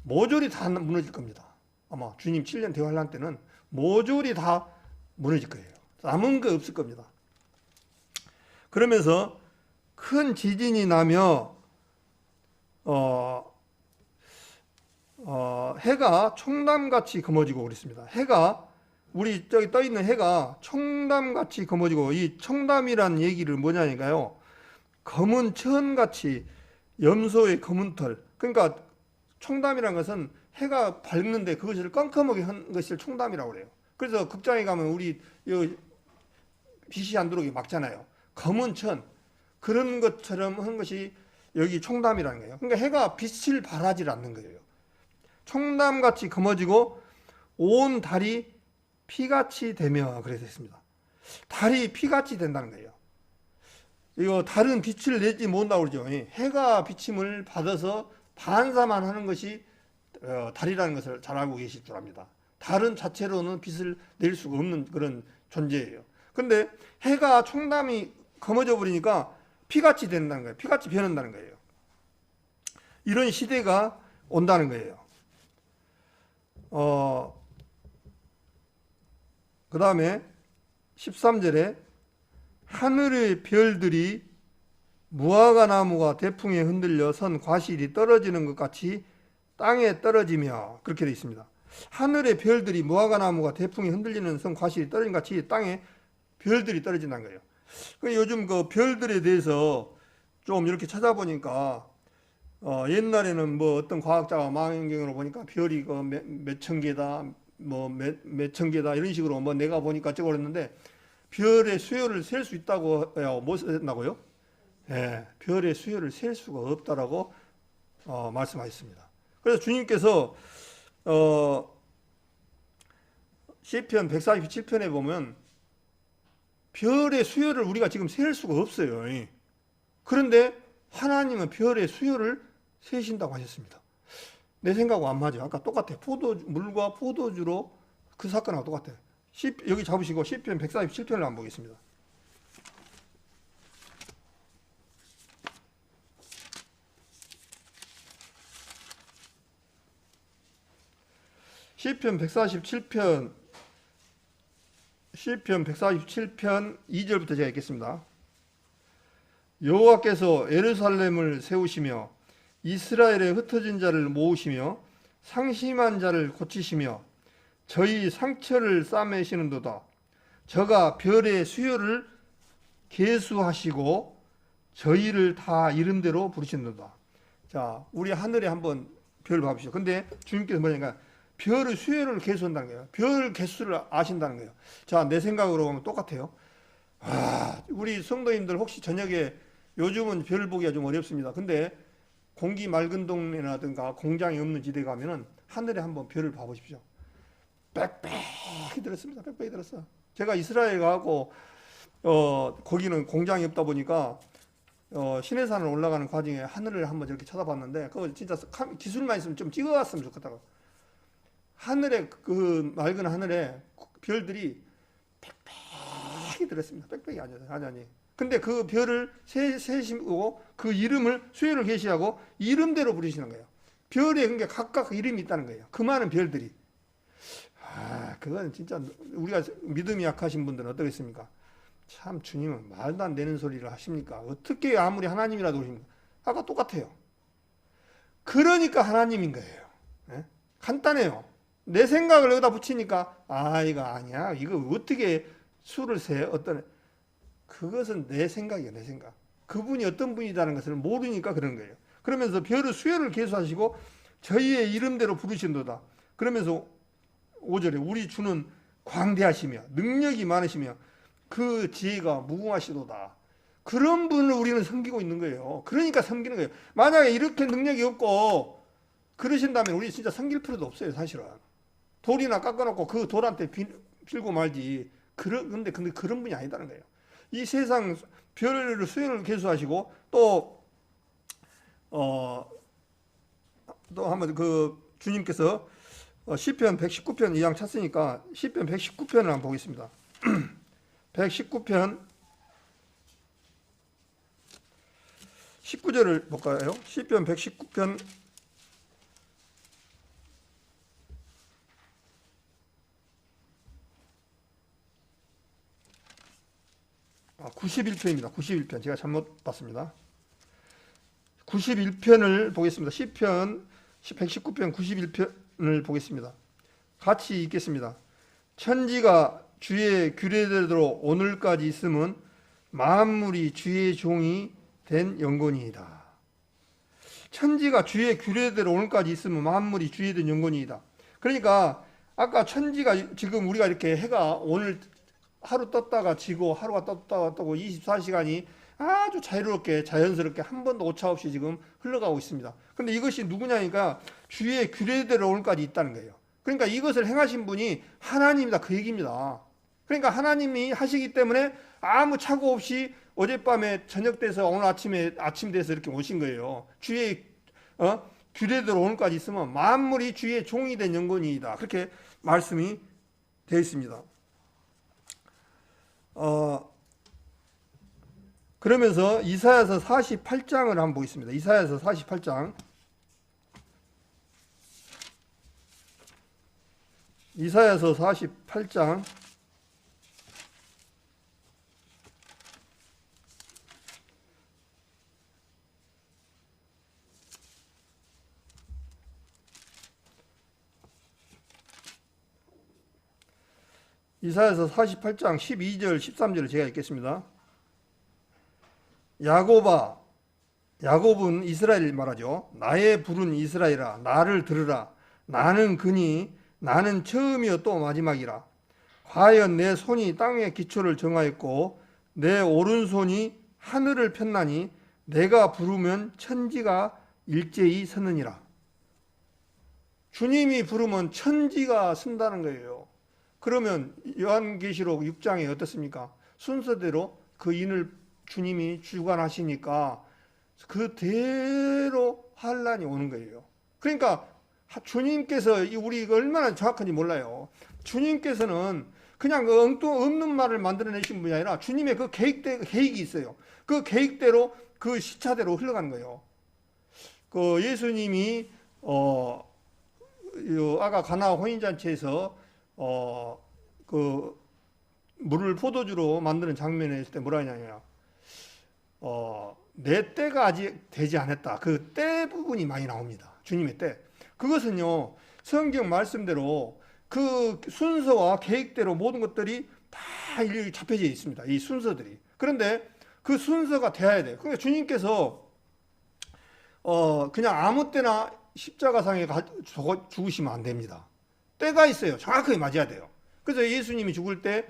모조리 다 무너질 겁니다. 아마 주님 7년 대환란 때는 모조리 다 무너질 거예요. 남은 거 없을 겁니다. 그러면서 큰 지진이 나며 해가 총담같이 검어지고 그랬습니다. 해가 우리 저기 떠 있는 해가 총담같이 검어지고, 이 총담이란 얘기를 뭐냐니까요. 검은 천같이 염소의 검은 털. 그러니까 총담이란 것은 해가 밝는데 그것을 깜깜하게 한 것을 총담이라고 그래요. 그래서 극장에 가면 우리 빛이 안 들어오게 막잖아요. 검은 천. 그런 것처럼 한 것이 여기 총담이라는 거예요. 그러니까 해가 빛을 발하지 않는 거예요. 총담같이 검어지고 온 달이 피같이 되며 그래서 했습니다. 달이 피같이 된다는 거예요. 이거 달은 빛을 내지 못한다고 그러죠. 해가 비침을 받아서 반사만 하는 것이 달이라는 것을 잘 알고 계실 줄 압니다. 달은 자체로는 빛을 낼 수가 없는 그런 존재예요. 근데 해가 총담이 검어져 버리니까 피같이 된다는 거예요. 피같이 변한다는 거예요. 이런 시대가 온다는 거예요. 그 다음에 13절에 하늘의 별들이 무화과 나무가 대풍에 흔들려 선 과실이 떨어지는 것 같이 땅에 떨어지며 그렇게 되어 있습니다. 하늘의 별들이 무화과나무가 태풍이 흔들리는 성 과실이 떨어진 같이 땅에 별들이 떨어진다는 거예요. 요즘 그 별들에 대해서 좀 이렇게 찾아보니까 옛날에는 뭐 어떤 과학자가 망원경으로 보니까 별이 그 몇천 개다, 뭐 몇천 개다 이런 식으로 뭐 내가 보니까 저거 그랬는데 별의 수요를 셀 수 있다고 뭐 했나고요? 예, 별의 수요를 셀 수가 없다라고 말씀하셨습니다. 그래서 주님께서 시편 147편에 보면 별의 수요를 우리가 지금 셀 수가 없어요. 그런데 하나님은 별의 수요를 세신다고 하셨습니다. 내 생각하고 안 맞아요. 아까 똑같아요. 물과 포도주로 그 사건하고 똑같아요. 여기 잡으시고 시편 147편을 한번 보겠습니다. 시편 147편 2절부터 제가 읽겠습니다. 여호와께서 예루살렘을 세우시며 이스라엘의 흩어진 자를 모으시며 상심한 자를 고치시며 저희 상처를 싸매시는도다. 저가 별의 수요를 계수하시고 저희를 다 이름대로 부르시는도다. 자, 우리 하늘에 한번 별 봐보시죠. 근데 주님께서 뭐냐니까 별의 수요를 계수한다는 거예요. 별 개수를 아신다는 거예요. 자, 내 생각으로 보면 똑같아요. 우리 성도님들 혹시 저녁에 요즘은 별 보기가 좀 어렵습니다. 근데 공기 맑은 동네라든가 공장이 없는 지대 가면은 하늘에 한번 별을 봐보십시오. 빽빽히 들었습니다. 빽빽히 들었어. 제가 이스라엘 가고 거기는 공장이 없다 보니까 시내산을 올라가는 과정에 하늘을 한번 저렇게 쳐다봤는데 그거 진짜 기술만 있으면 좀 찍어왔으면 좋겠다고. 하늘에 그 맑은 하늘에 별들이 빽빽히 들었습니다. 빽빽히 아니. 근데 그 별을 세시고 그 이름을 수요를 계시하고 이름대로 부르시는 거예요. 별에 그러니까 각각 이름이 있다는 거예요. 그 많은 별들이. 그건 진짜 우리가 믿음이 약하신 분들은 어떻겠습니까? 참 주님은 말도 안 되는 소리를 하십니까? 어떻게 아무리 하나님이라도 오십니까? 아까 똑같아요. 그러니까 하나님인 거예요. 네? 간단해요. 내 생각을 여기다 붙이니까 이거 아니야. 이거 어떻게 수를 세? 그것은 내 생각이에요. 내 생각. 그분이 어떤 분이라는 것을 모르니까 그런 거예요. 그러면서 별의 수요를 계수하시고 저희의 이름대로 부르신도다. 그러면서 5절에 우리 주는 광대하시며 능력이 많으시며 그 지혜가 무궁하시도다. 그런 분을 우리는 섬기고 있는 거예요. 그러니까 섬기는 거예요. 만약에 이렇게 능력이 없고 그러신다면 우리 진짜 섬길 필요도 없어요. 사실은. 돌이나 깎아놓고 그 돌한테 빌고 말지. 근데 그런 분이 아니다는 거예요. 이 세상 별의 수요를 계수하시고 또 한번 그 주님께서 시편 119편 이왕 찾으니까 시편 119편을 한번 보겠습니다. 119편 19절을 볼까요? 시편 119편 91편입니다. 91편. 제가 잘못 봤습니다. 91편을 보겠습니다. 시편 119편 91편을 보겠습니다. 같이 읽겠습니다. 천지가 주의 규례대로 오늘까지 있음은 만물이 주의 종이 된 영광이다. 천지가 주의 규례대로 오늘까지 있으면 만물이 주의 된 영광이다. 그러니까 아까 천지가 지금 우리가 이렇게 해가 오늘 하루 떴다가 지고 하루가 떴다가 뜨고 24시간이 아주 자유롭게 자연스럽게 한 번도 오차 없이 지금 흘러가고 있습니다. 근데 이것이 누구냐니까 주의 규례대로 오늘까지 있다는 거예요. 그러니까 이것을 행하신 분이 하나님이다 그 얘기입니다. 그러니까 하나님이 하시기 때문에 아무 착오 없이 어젯밤에 저녁 돼서 오늘 아침에 아침 돼서 이렇게 오신 거예요. 주의 규례대로 오늘까지 있으면 만물이 주의 종이 된 영광이다. 그렇게 말씀이 되어 있습니다. 그러면서 이사야서 48장을 한번 보겠습니다. 이사야서 48장. 이사야서 48장. 이사야서 48장 12절 13절을 제가 읽겠습니다. 야곱아, 야곱은 이스라엘 말하죠. 나의 부른 이스라엘아, 나를 들으라. 나는 그니 나는 처음이요 또 마지막이라. 과연 내 손이 땅의 기초를 정하였고 내 오른손이 하늘을 폈나니 내가 부르면 천지가 일제히 서느니라. 주님이 부르면 천지가 선다는 거예요. 그러면 요한계시록 6장에 어떻습니까? 순서대로 그 인을 주님이 주관하시니까 그대로 환란이 오는 거예요. 그러니까 주님께서 우리 이거 얼마나 정확한지 몰라요. 주님께서는 그냥 그 없는 말을 만들어내신 분이 아니라 주님의 그 계획이 있어요. 그 계획대로 그 시차대로 흘러가는 거예요. 그 예수님이 아가 가나 혼인잔치에서 그 물을 포도주로 만드는 장면에 있을 때 뭐라 하냐면 내 때가 아직 되지 않았다. 그 때 부분이 많이 나옵니다. 주님의 때. 그것은요 성경 말씀대로 그 순서와 계획대로 모든 것들이 다 일일이 잡혀져 있습니다. 이 순서들이. 그런데 그 순서가 돼야 돼요. 그러니까 주님께서 그냥 아무 때나 십자가상에 죽으시면 안 됩니다. 때가 있어요. 정확하게 맞아야 돼요. 그래서 예수님이 죽을 때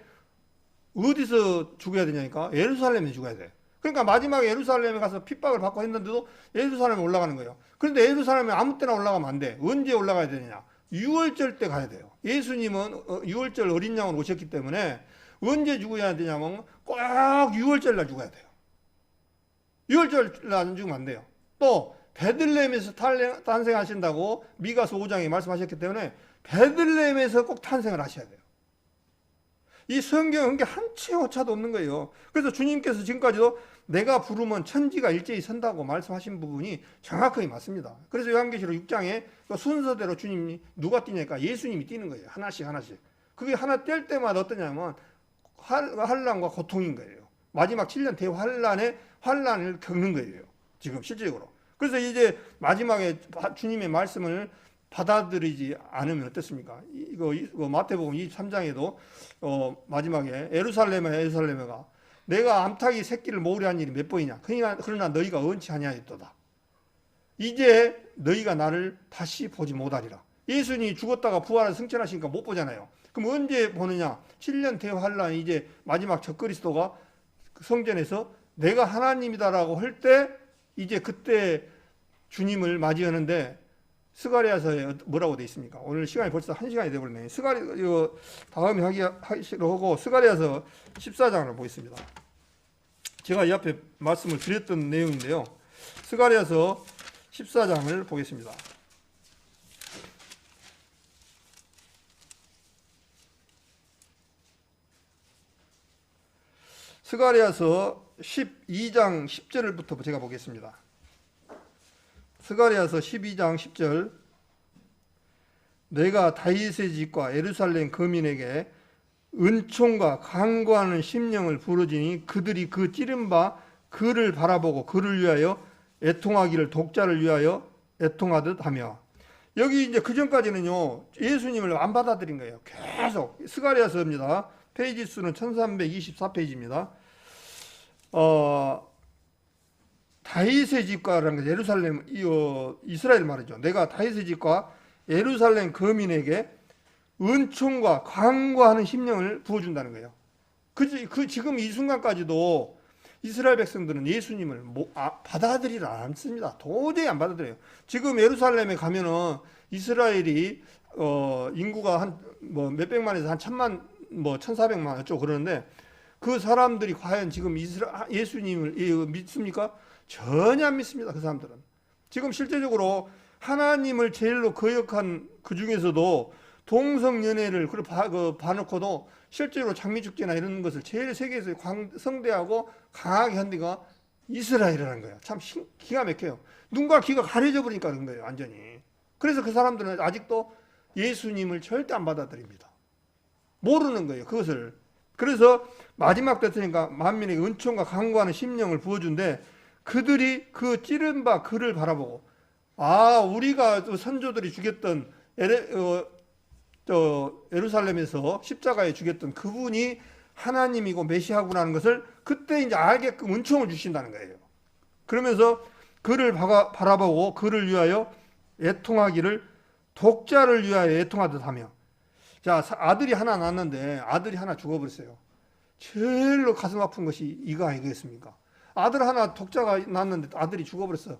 어디서 죽어야 되냐니까 예루살렘에 죽어야 돼. 그러니까 마지막에 예루살렘에 가서 핍박을 받고 했는데도 예루살렘에 올라가는 거예요. 그런데 예루살렘에 아무 때나 올라가면 안 돼. 언제 올라가야 되느냐? 6월절 때 가야 돼요. 예수님은 6월절 어린 양으로 오셨기 때문에 언제 죽어야 되냐면 꼭 6월절 날 죽어야 돼요. 6월절 날 안 죽으면 안 돼요. 또 베들레헴에서 탄생하신다고 미가서 5장에 말씀하셨기 때문에 베들레헴에서 꼭 탄생을 하셔야 돼요. 이 성경은 한 채 오차도 없는 거예요. 그래서 주님께서 지금까지도 내가 부르면 천지가 일제히 선다고 말씀하신 부분이 정확하게 맞습니다. 그래서 요한계시록 6장에 순서대로 주님이 누가 뛰냐니까 예수님이 뛰는 거예요. 하나씩 하나씩. 그게 하나 뗄 때마다 어떠냐면 환란과 고통인 거예요. 마지막 7년 대환란의 환란을 겪는 거예요. 지금 실질적으로. 그래서 이제 마지막에 주님의 말씀을 받아들이지 않으면 어떻습니까? 이거 마태복음 23장에도 마지막에 예루살렘아 내가 암탉이 새끼를 모으려 한 일이 몇 번이냐? 그러나 너희가 언치 아니하였도다. 이제 너희가 나를 다시 보지 못하리라. 예수님이 죽었다가 부활해서 승천하시니까 못 보잖아요. 그럼 언제 보느냐? 7년 대환란 이제 마지막 적그리스도가 성전에서 내가 하나님이다라고 할 때 이제 그때 주님을 맞이하는데 스가랴서에 뭐라고 돼 있습니까? 오늘 시간이 벌써 1시간이 되어버렸네. 이거 다음에 하기로 하고 스가랴서 14장을 보겠습니다. 제가 이 앞에 말씀을 드렸던 내용인데요. 스가랴서 14장을 보겠습니다. 스가랴서 12장 10절부터 제가 보겠습니다. 스가랴서 12장 10절 내가 다윗의 집과 예루살렘 거민에게 은총과 강구하는 심령을 부르지니 그들이 그 찌른 바 그를 바라보고 그를 위하여 애통하기를 독자를 위하여 애통하듯 하며 여기 이제 그 전까지는요 예수님을 안 받아들인 거예요. 계속 스가랴서입니다. 페이지 수는 1324페이지입니다. 다윗의 집과라는 게 예루살렘 이스라엘 말이죠. 내가 다윗의 집과 예루살렘 거민에게 은총과 강구하는 심령을 부어준다는 거예요. 지금 이 순간까지도 이스라엘 백성들은 예수님을 받아들이지 않습니다. 도저히 안 받아들여요. 지금 예루살렘에 가면은 이스라엘이 인구가 한 몇백만에서 한 1000만 1400만 어쩌고 그러는데 그 사람들이 과연 지금 예수님을 믿습니까? 전혀 안 믿습니다. 그 사람들은. 지금 실제적으로 하나님을 제일로 거역한 그 중에서도 동성연애를 봐놓고도 실제로 장미축제나 이런 것을 제일 세계에서 성대하고 강하게 한 데가 이스라엘이라는 거예요. 참 기가 막혀요. 눈과 귀가 가려져 버리니까 그런 거예요. 완전히. 그래서 그 사람들은 아직도 예수님을 절대 안 받아들입니다. 모르는 거예요. 그것을. 그래서 마지막 때니까 만민에게 은총과 강구하는 심령을 부어준데 그들이 그 찌른 바 그를 바라보고 우리가 선조들이 죽였던 예루살렘에서 십자가에 죽였던 그분이 하나님이고 메시아구나는 것을 그때 이제 알게끔 은총을 주신다는 거예요. 그러면서 그를 바라보고 그를 위하여 애통하기를 독자를 위하여 애통하듯 하며. 자, 아들이 하나 낳았는데 아들이 하나 죽어버렸어요. 제일로 가슴 아픈 것이 이거 아니겠습니까? 아들 하나 독자가 낳았는데 아들이 죽어버렸어요.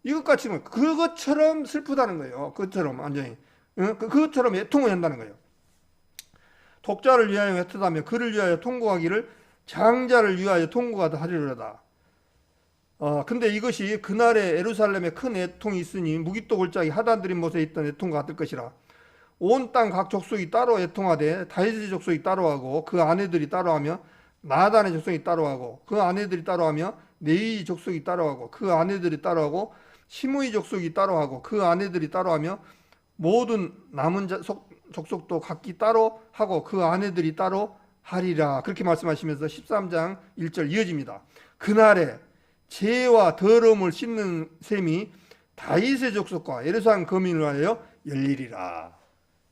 이것같이 그것처럼 슬프다는 거예요. 그것처럼 완전히 그것처럼 애통을 한다는 거예요. 독자를 위하여 애통하며 그를 위하여 통곡하기를 장자를 위하여 통곡하다 하리로다. 근데 이것이 그날에 예루살렘에 큰 애통이 있으니 무기또 골짜기 하단들인 못에 있던 애통과 같을 것이라. 온 땅 각 족속이 따로 애통하되 다윗의 족속이 따로하고 그 아내들이 따로하며 나단의 족속이 따로하고 그 아내들이 따로하며 네이 족속이 따로하고 그 아내들이 따로하고 시므이 족속이 따로하고 그 아내들이 따로하며 모든 남은 족속도 각기 따로 하고 그 아내들이 따로 하리라. 그렇게 말씀하시면서 13장 1절 이어집니다. 그날에 죄와 더러움을 씻는 셈이 다윗의 족속과 예루살렘 거민을 하여 열리리라.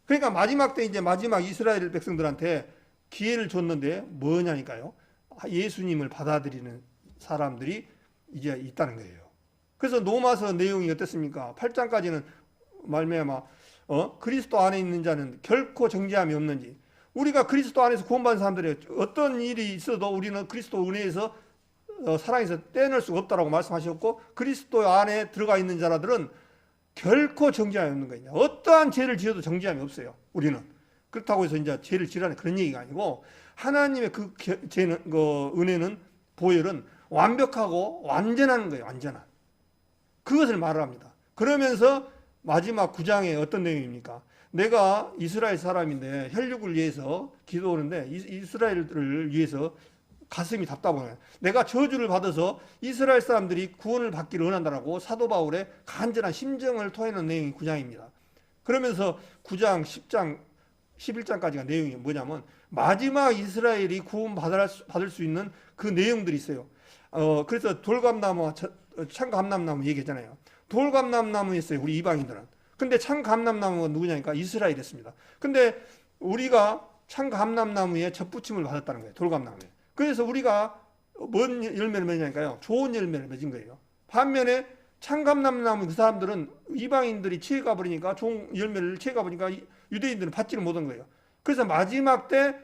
그러니까 마지막 때 이제 마지막 이스라엘 백성들한테 기회를 줬는데 뭐냐니까요. 예수님을 받아들이는 사람들이 이제 있다는 거예요. 그래서 로마서 내용이 어땠습니까? 8장까지는 말미암아 그리스도 안에 있는 자는 결코 정죄함이 없는지. 우리가 그리스도 안에서 구원받은 사람들이 어떤 일이 있어도 우리는 그리스도 은혜에서 사랑에서 떼낼 수가 없다라고 말씀하셨고, 그리스도 안에 들어가 있는 자라들은 결코 정죄함이 없는 거예요. 어떠한 죄를 지어도 정죄함이 없어요. 우리는. 그렇다고 해서 이제 죄를 지라는 그런 얘기가 아니고, 하나님의 그 죄는, 은혜는, 보혈은 완벽하고 완전한 거예요. 완전한. 그것을 말을 합니다. 그러면서 마지막 9장에 어떤 내용입니까? 내가 이스라엘 사람인데 혈육을 위해서 기도하는데 이스라엘을 위해서 가슴이 답답해요. 내가 저주를 받아서 이스라엘 사람들이 구원을 받기를 원한다라고 사도 바울의 간절한 심정을 토해낸 내용이 9장입니다. 그러면서 9장, 10장, 11장까지가 내용이 뭐냐면 마지막 이스라엘이 구원받을 수 있는 그 내용들이 있어요. 그래서 돌감나무와 참감람나무 얘기했잖아요. 돌감람나무였어요, 우리 이방인들은. 근데 참감람나무가 누구냐니까 이스라엘이었습니다. 근데 우리가 참감람나무에 젖붙임을 받았다는 거예요. 돌감나무에. 그래서 우리가 뭔 열매를 맺냐니까요. 좋은 열매를 맺은 거예요. 반면에 참감람나무 그 사람들은 이방인들이 취해가 버리니까 좋은 열매를 취해가 버리니까 유대인들은 받지를 못한 거예요. 그래서 마지막 때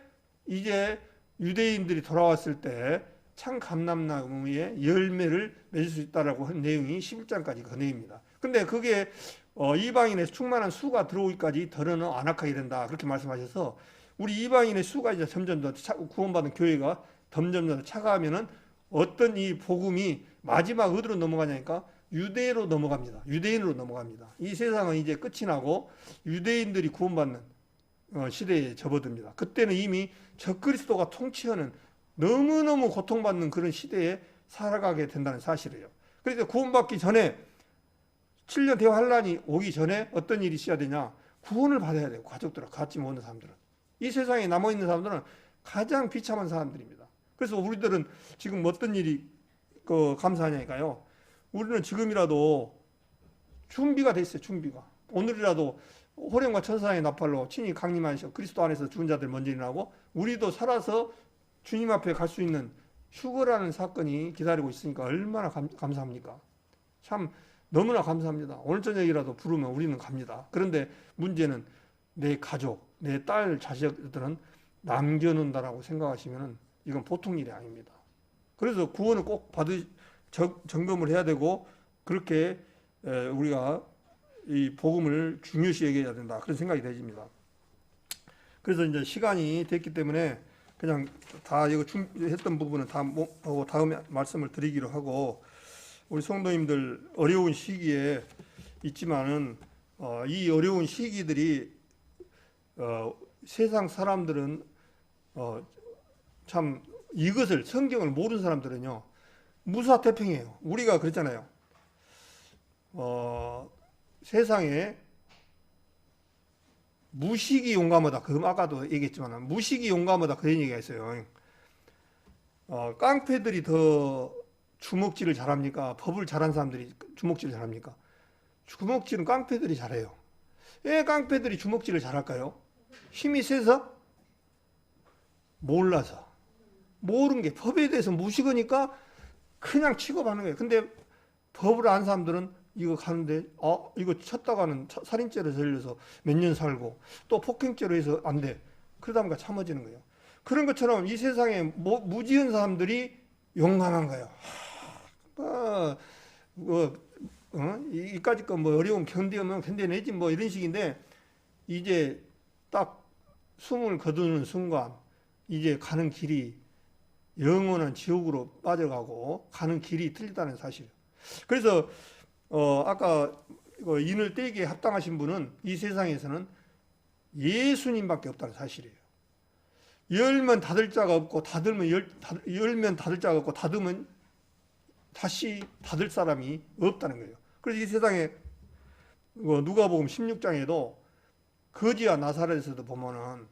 이제 유대인들이 돌아왔을 때 참감람나무의 열매를 맺을 수 있다라고 한 내용이 11장까지 그 내용입니다. 근데 그게 이방인의 충만한 수가 들어오기까지 더러는 안악하게 된다. 그렇게 말씀하셔서 우리 이방인의 수가 이제 점점 더 구원받은 교회가 점점 더 차가하면은 어떤 이 복음이 마지막 어디로 넘어가냐니까 유대로 넘어갑니다. 유대인으로 넘어갑니다. 이 세상은 이제 끝이 나고 유대인들이 구원받는 시대에 접어듭니다. 그때는 이미 적그리스도가 통치하는 너무너무 고통받는 그런 시대에 살아가게 된다는 사실이에요. 그래서 구원받기 전에 7년 대환란이 오기 전에 어떤 일이 있어야 되냐? 구원을 받아야 돼요. 가족들은 같이 모는 사람들은. 이 세상에 남아있는 사람들은 가장 비참한 사람들입니다. 그래서 우리들은 지금 어떤 일이 감사하냐니까요. 우리는 지금이라도 준비가 돼 있어요. 준비가. 오늘이라도 호령과 천사의 나팔로 친히 강림하셔 그리스도 안에서 죽은 자들 먼저 일어나고 우리도 살아서 주님 앞에 갈 수 있는 휴거라는 사건이 기다리고 있으니까 얼마나 감사합니까? 참 너무나 감사합니다. 오늘 저녁이라도 부르면 우리는 갑니다. 그런데 문제는 내 가족, 내 딸, 자식들은 남겨놓는다라고 생각하시면 이건 보통 일이 아닙니다. 그래서 구원을 꼭 점검을 해야 되고 그렇게 우리가 이 복음을 중요시 여겨야 된다. 그런 생각이 되집니다. 그래서 이제 시간이 됐기 때문에 그냥 다 이거 했던 부분은 다 다음에 말씀을 드리기로 하고 우리 성도님들 어려운 시기에 있지만은 이 어려운 시기들이 세상 사람들은 참 이것을 성경을 모르는 사람들은요 무사태평이에요. 우리가 그랬잖아요. 세상에 무식이 용감하다. 그 아까도 얘기했지만 무식이 용감하다 그런 얘기가 있어요. 깡패들이 더 주먹질을 잘합니까? 법을 잘한 사람들이 주먹질을 잘합니까? 주먹질은 깡패들이 잘해요. 왜 깡패들이 주먹질을 잘할까요? 힘이 세서? 몰라서. 모르는 게 법에 대해서 무식하니까 그냥 취급하는 거예요. 근데 법을 아는 사람들은 이거 가는데 이거 쳤다가는 살인죄로 걸려서 몇 년 살고 또 폭행죄로 해서 안 돼. 그러다 보니까 참아지는 거예요. 그런 것처럼 이 세상에 무지한 사람들이 용감한 거예요. 이까짓 거 어려움 견디면 견뎌내지 이런 식인데 이제 딱 숨을 거두는 순간 이제 가는 길이 영원한 지옥으로 빠져가고 가는 길이 틀리다는 사실이에요. 그래서 아까 인을 떼기에 합당하신 분은 이 세상에서는 예수님밖에 없다는 사실이에요. 열면 닫을 자가 없고 열면 닫을 자가 없고 닫으면 다시 닫을 사람이 없다는 거예요. 그래서 이 세상에 누가복음 16장에도 거지와 나사렛에서도 보면은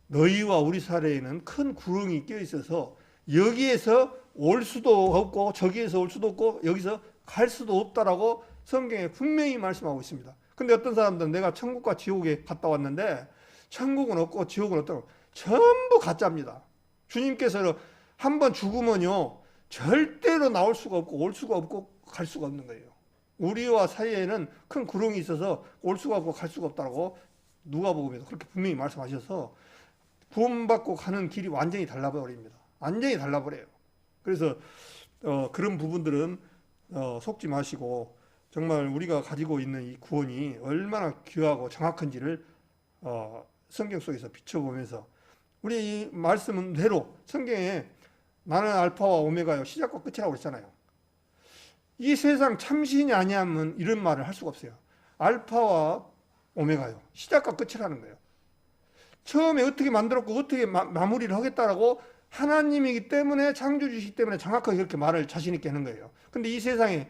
너희와 우리 사이에는 큰 구렁이 껴 있어서 여기에서 올 수도 없고 저기에서 올 수도 없고 여기서 갈 수도 없다라고 성경에 분명히 말씀하고 있습니다. 근데 어떤 사람들은 내가 천국과 지옥에 갔다 왔는데 천국은 없고 지옥은 없다고 전부 가짜입니다. 주님께서는 한번 죽으면요 절대로 나올 수가 없고 올 수가 없고 갈 수가 없는 거예요. 우리와 사이에는 큰 구렁이 있어서 올 수가 없고 갈 수가 없다라고 누가복음에서 그렇게 분명히 말씀하셔서 구원받고 가는 길이 완전히 달라버립니다. 완전히 달라버려요. 그래서 그런 부분들은 속지 마시고 정말 우리가 가지고 있는 이 구원이 얼마나 귀하고 정확한지를 성경 속에서 비춰보면서 우리 이 말씀대로 성경에 나는 알파와 오메가요 시작과 끝이라고 그랬잖아요. 이 세상 참신이 아니하면 이런 말을 할 수가 없어요. 알파와 오메가요 시작과 끝이라는 거예요. 처음에 어떻게 만들었고 어떻게 마무리를 하겠다라고 하나님이기 때문에 창조주시기 때문에 정확하게 그렇게 말을 자신 있게 하는 거예요. 근데 이 세상에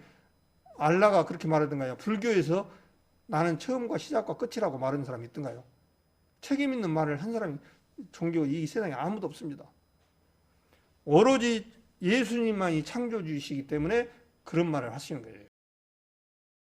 알라가 그렇게 말하던가요? 불교에서 나는 처음과 시작과 끝이라고 말하는 사람이 있던가요? 책임 있는 말을 한 사람이 종교 이 세상에 아무도 없습니다. 오로지 예수님만이 창조주시기 때문에 그런 말을 하시는 거예요.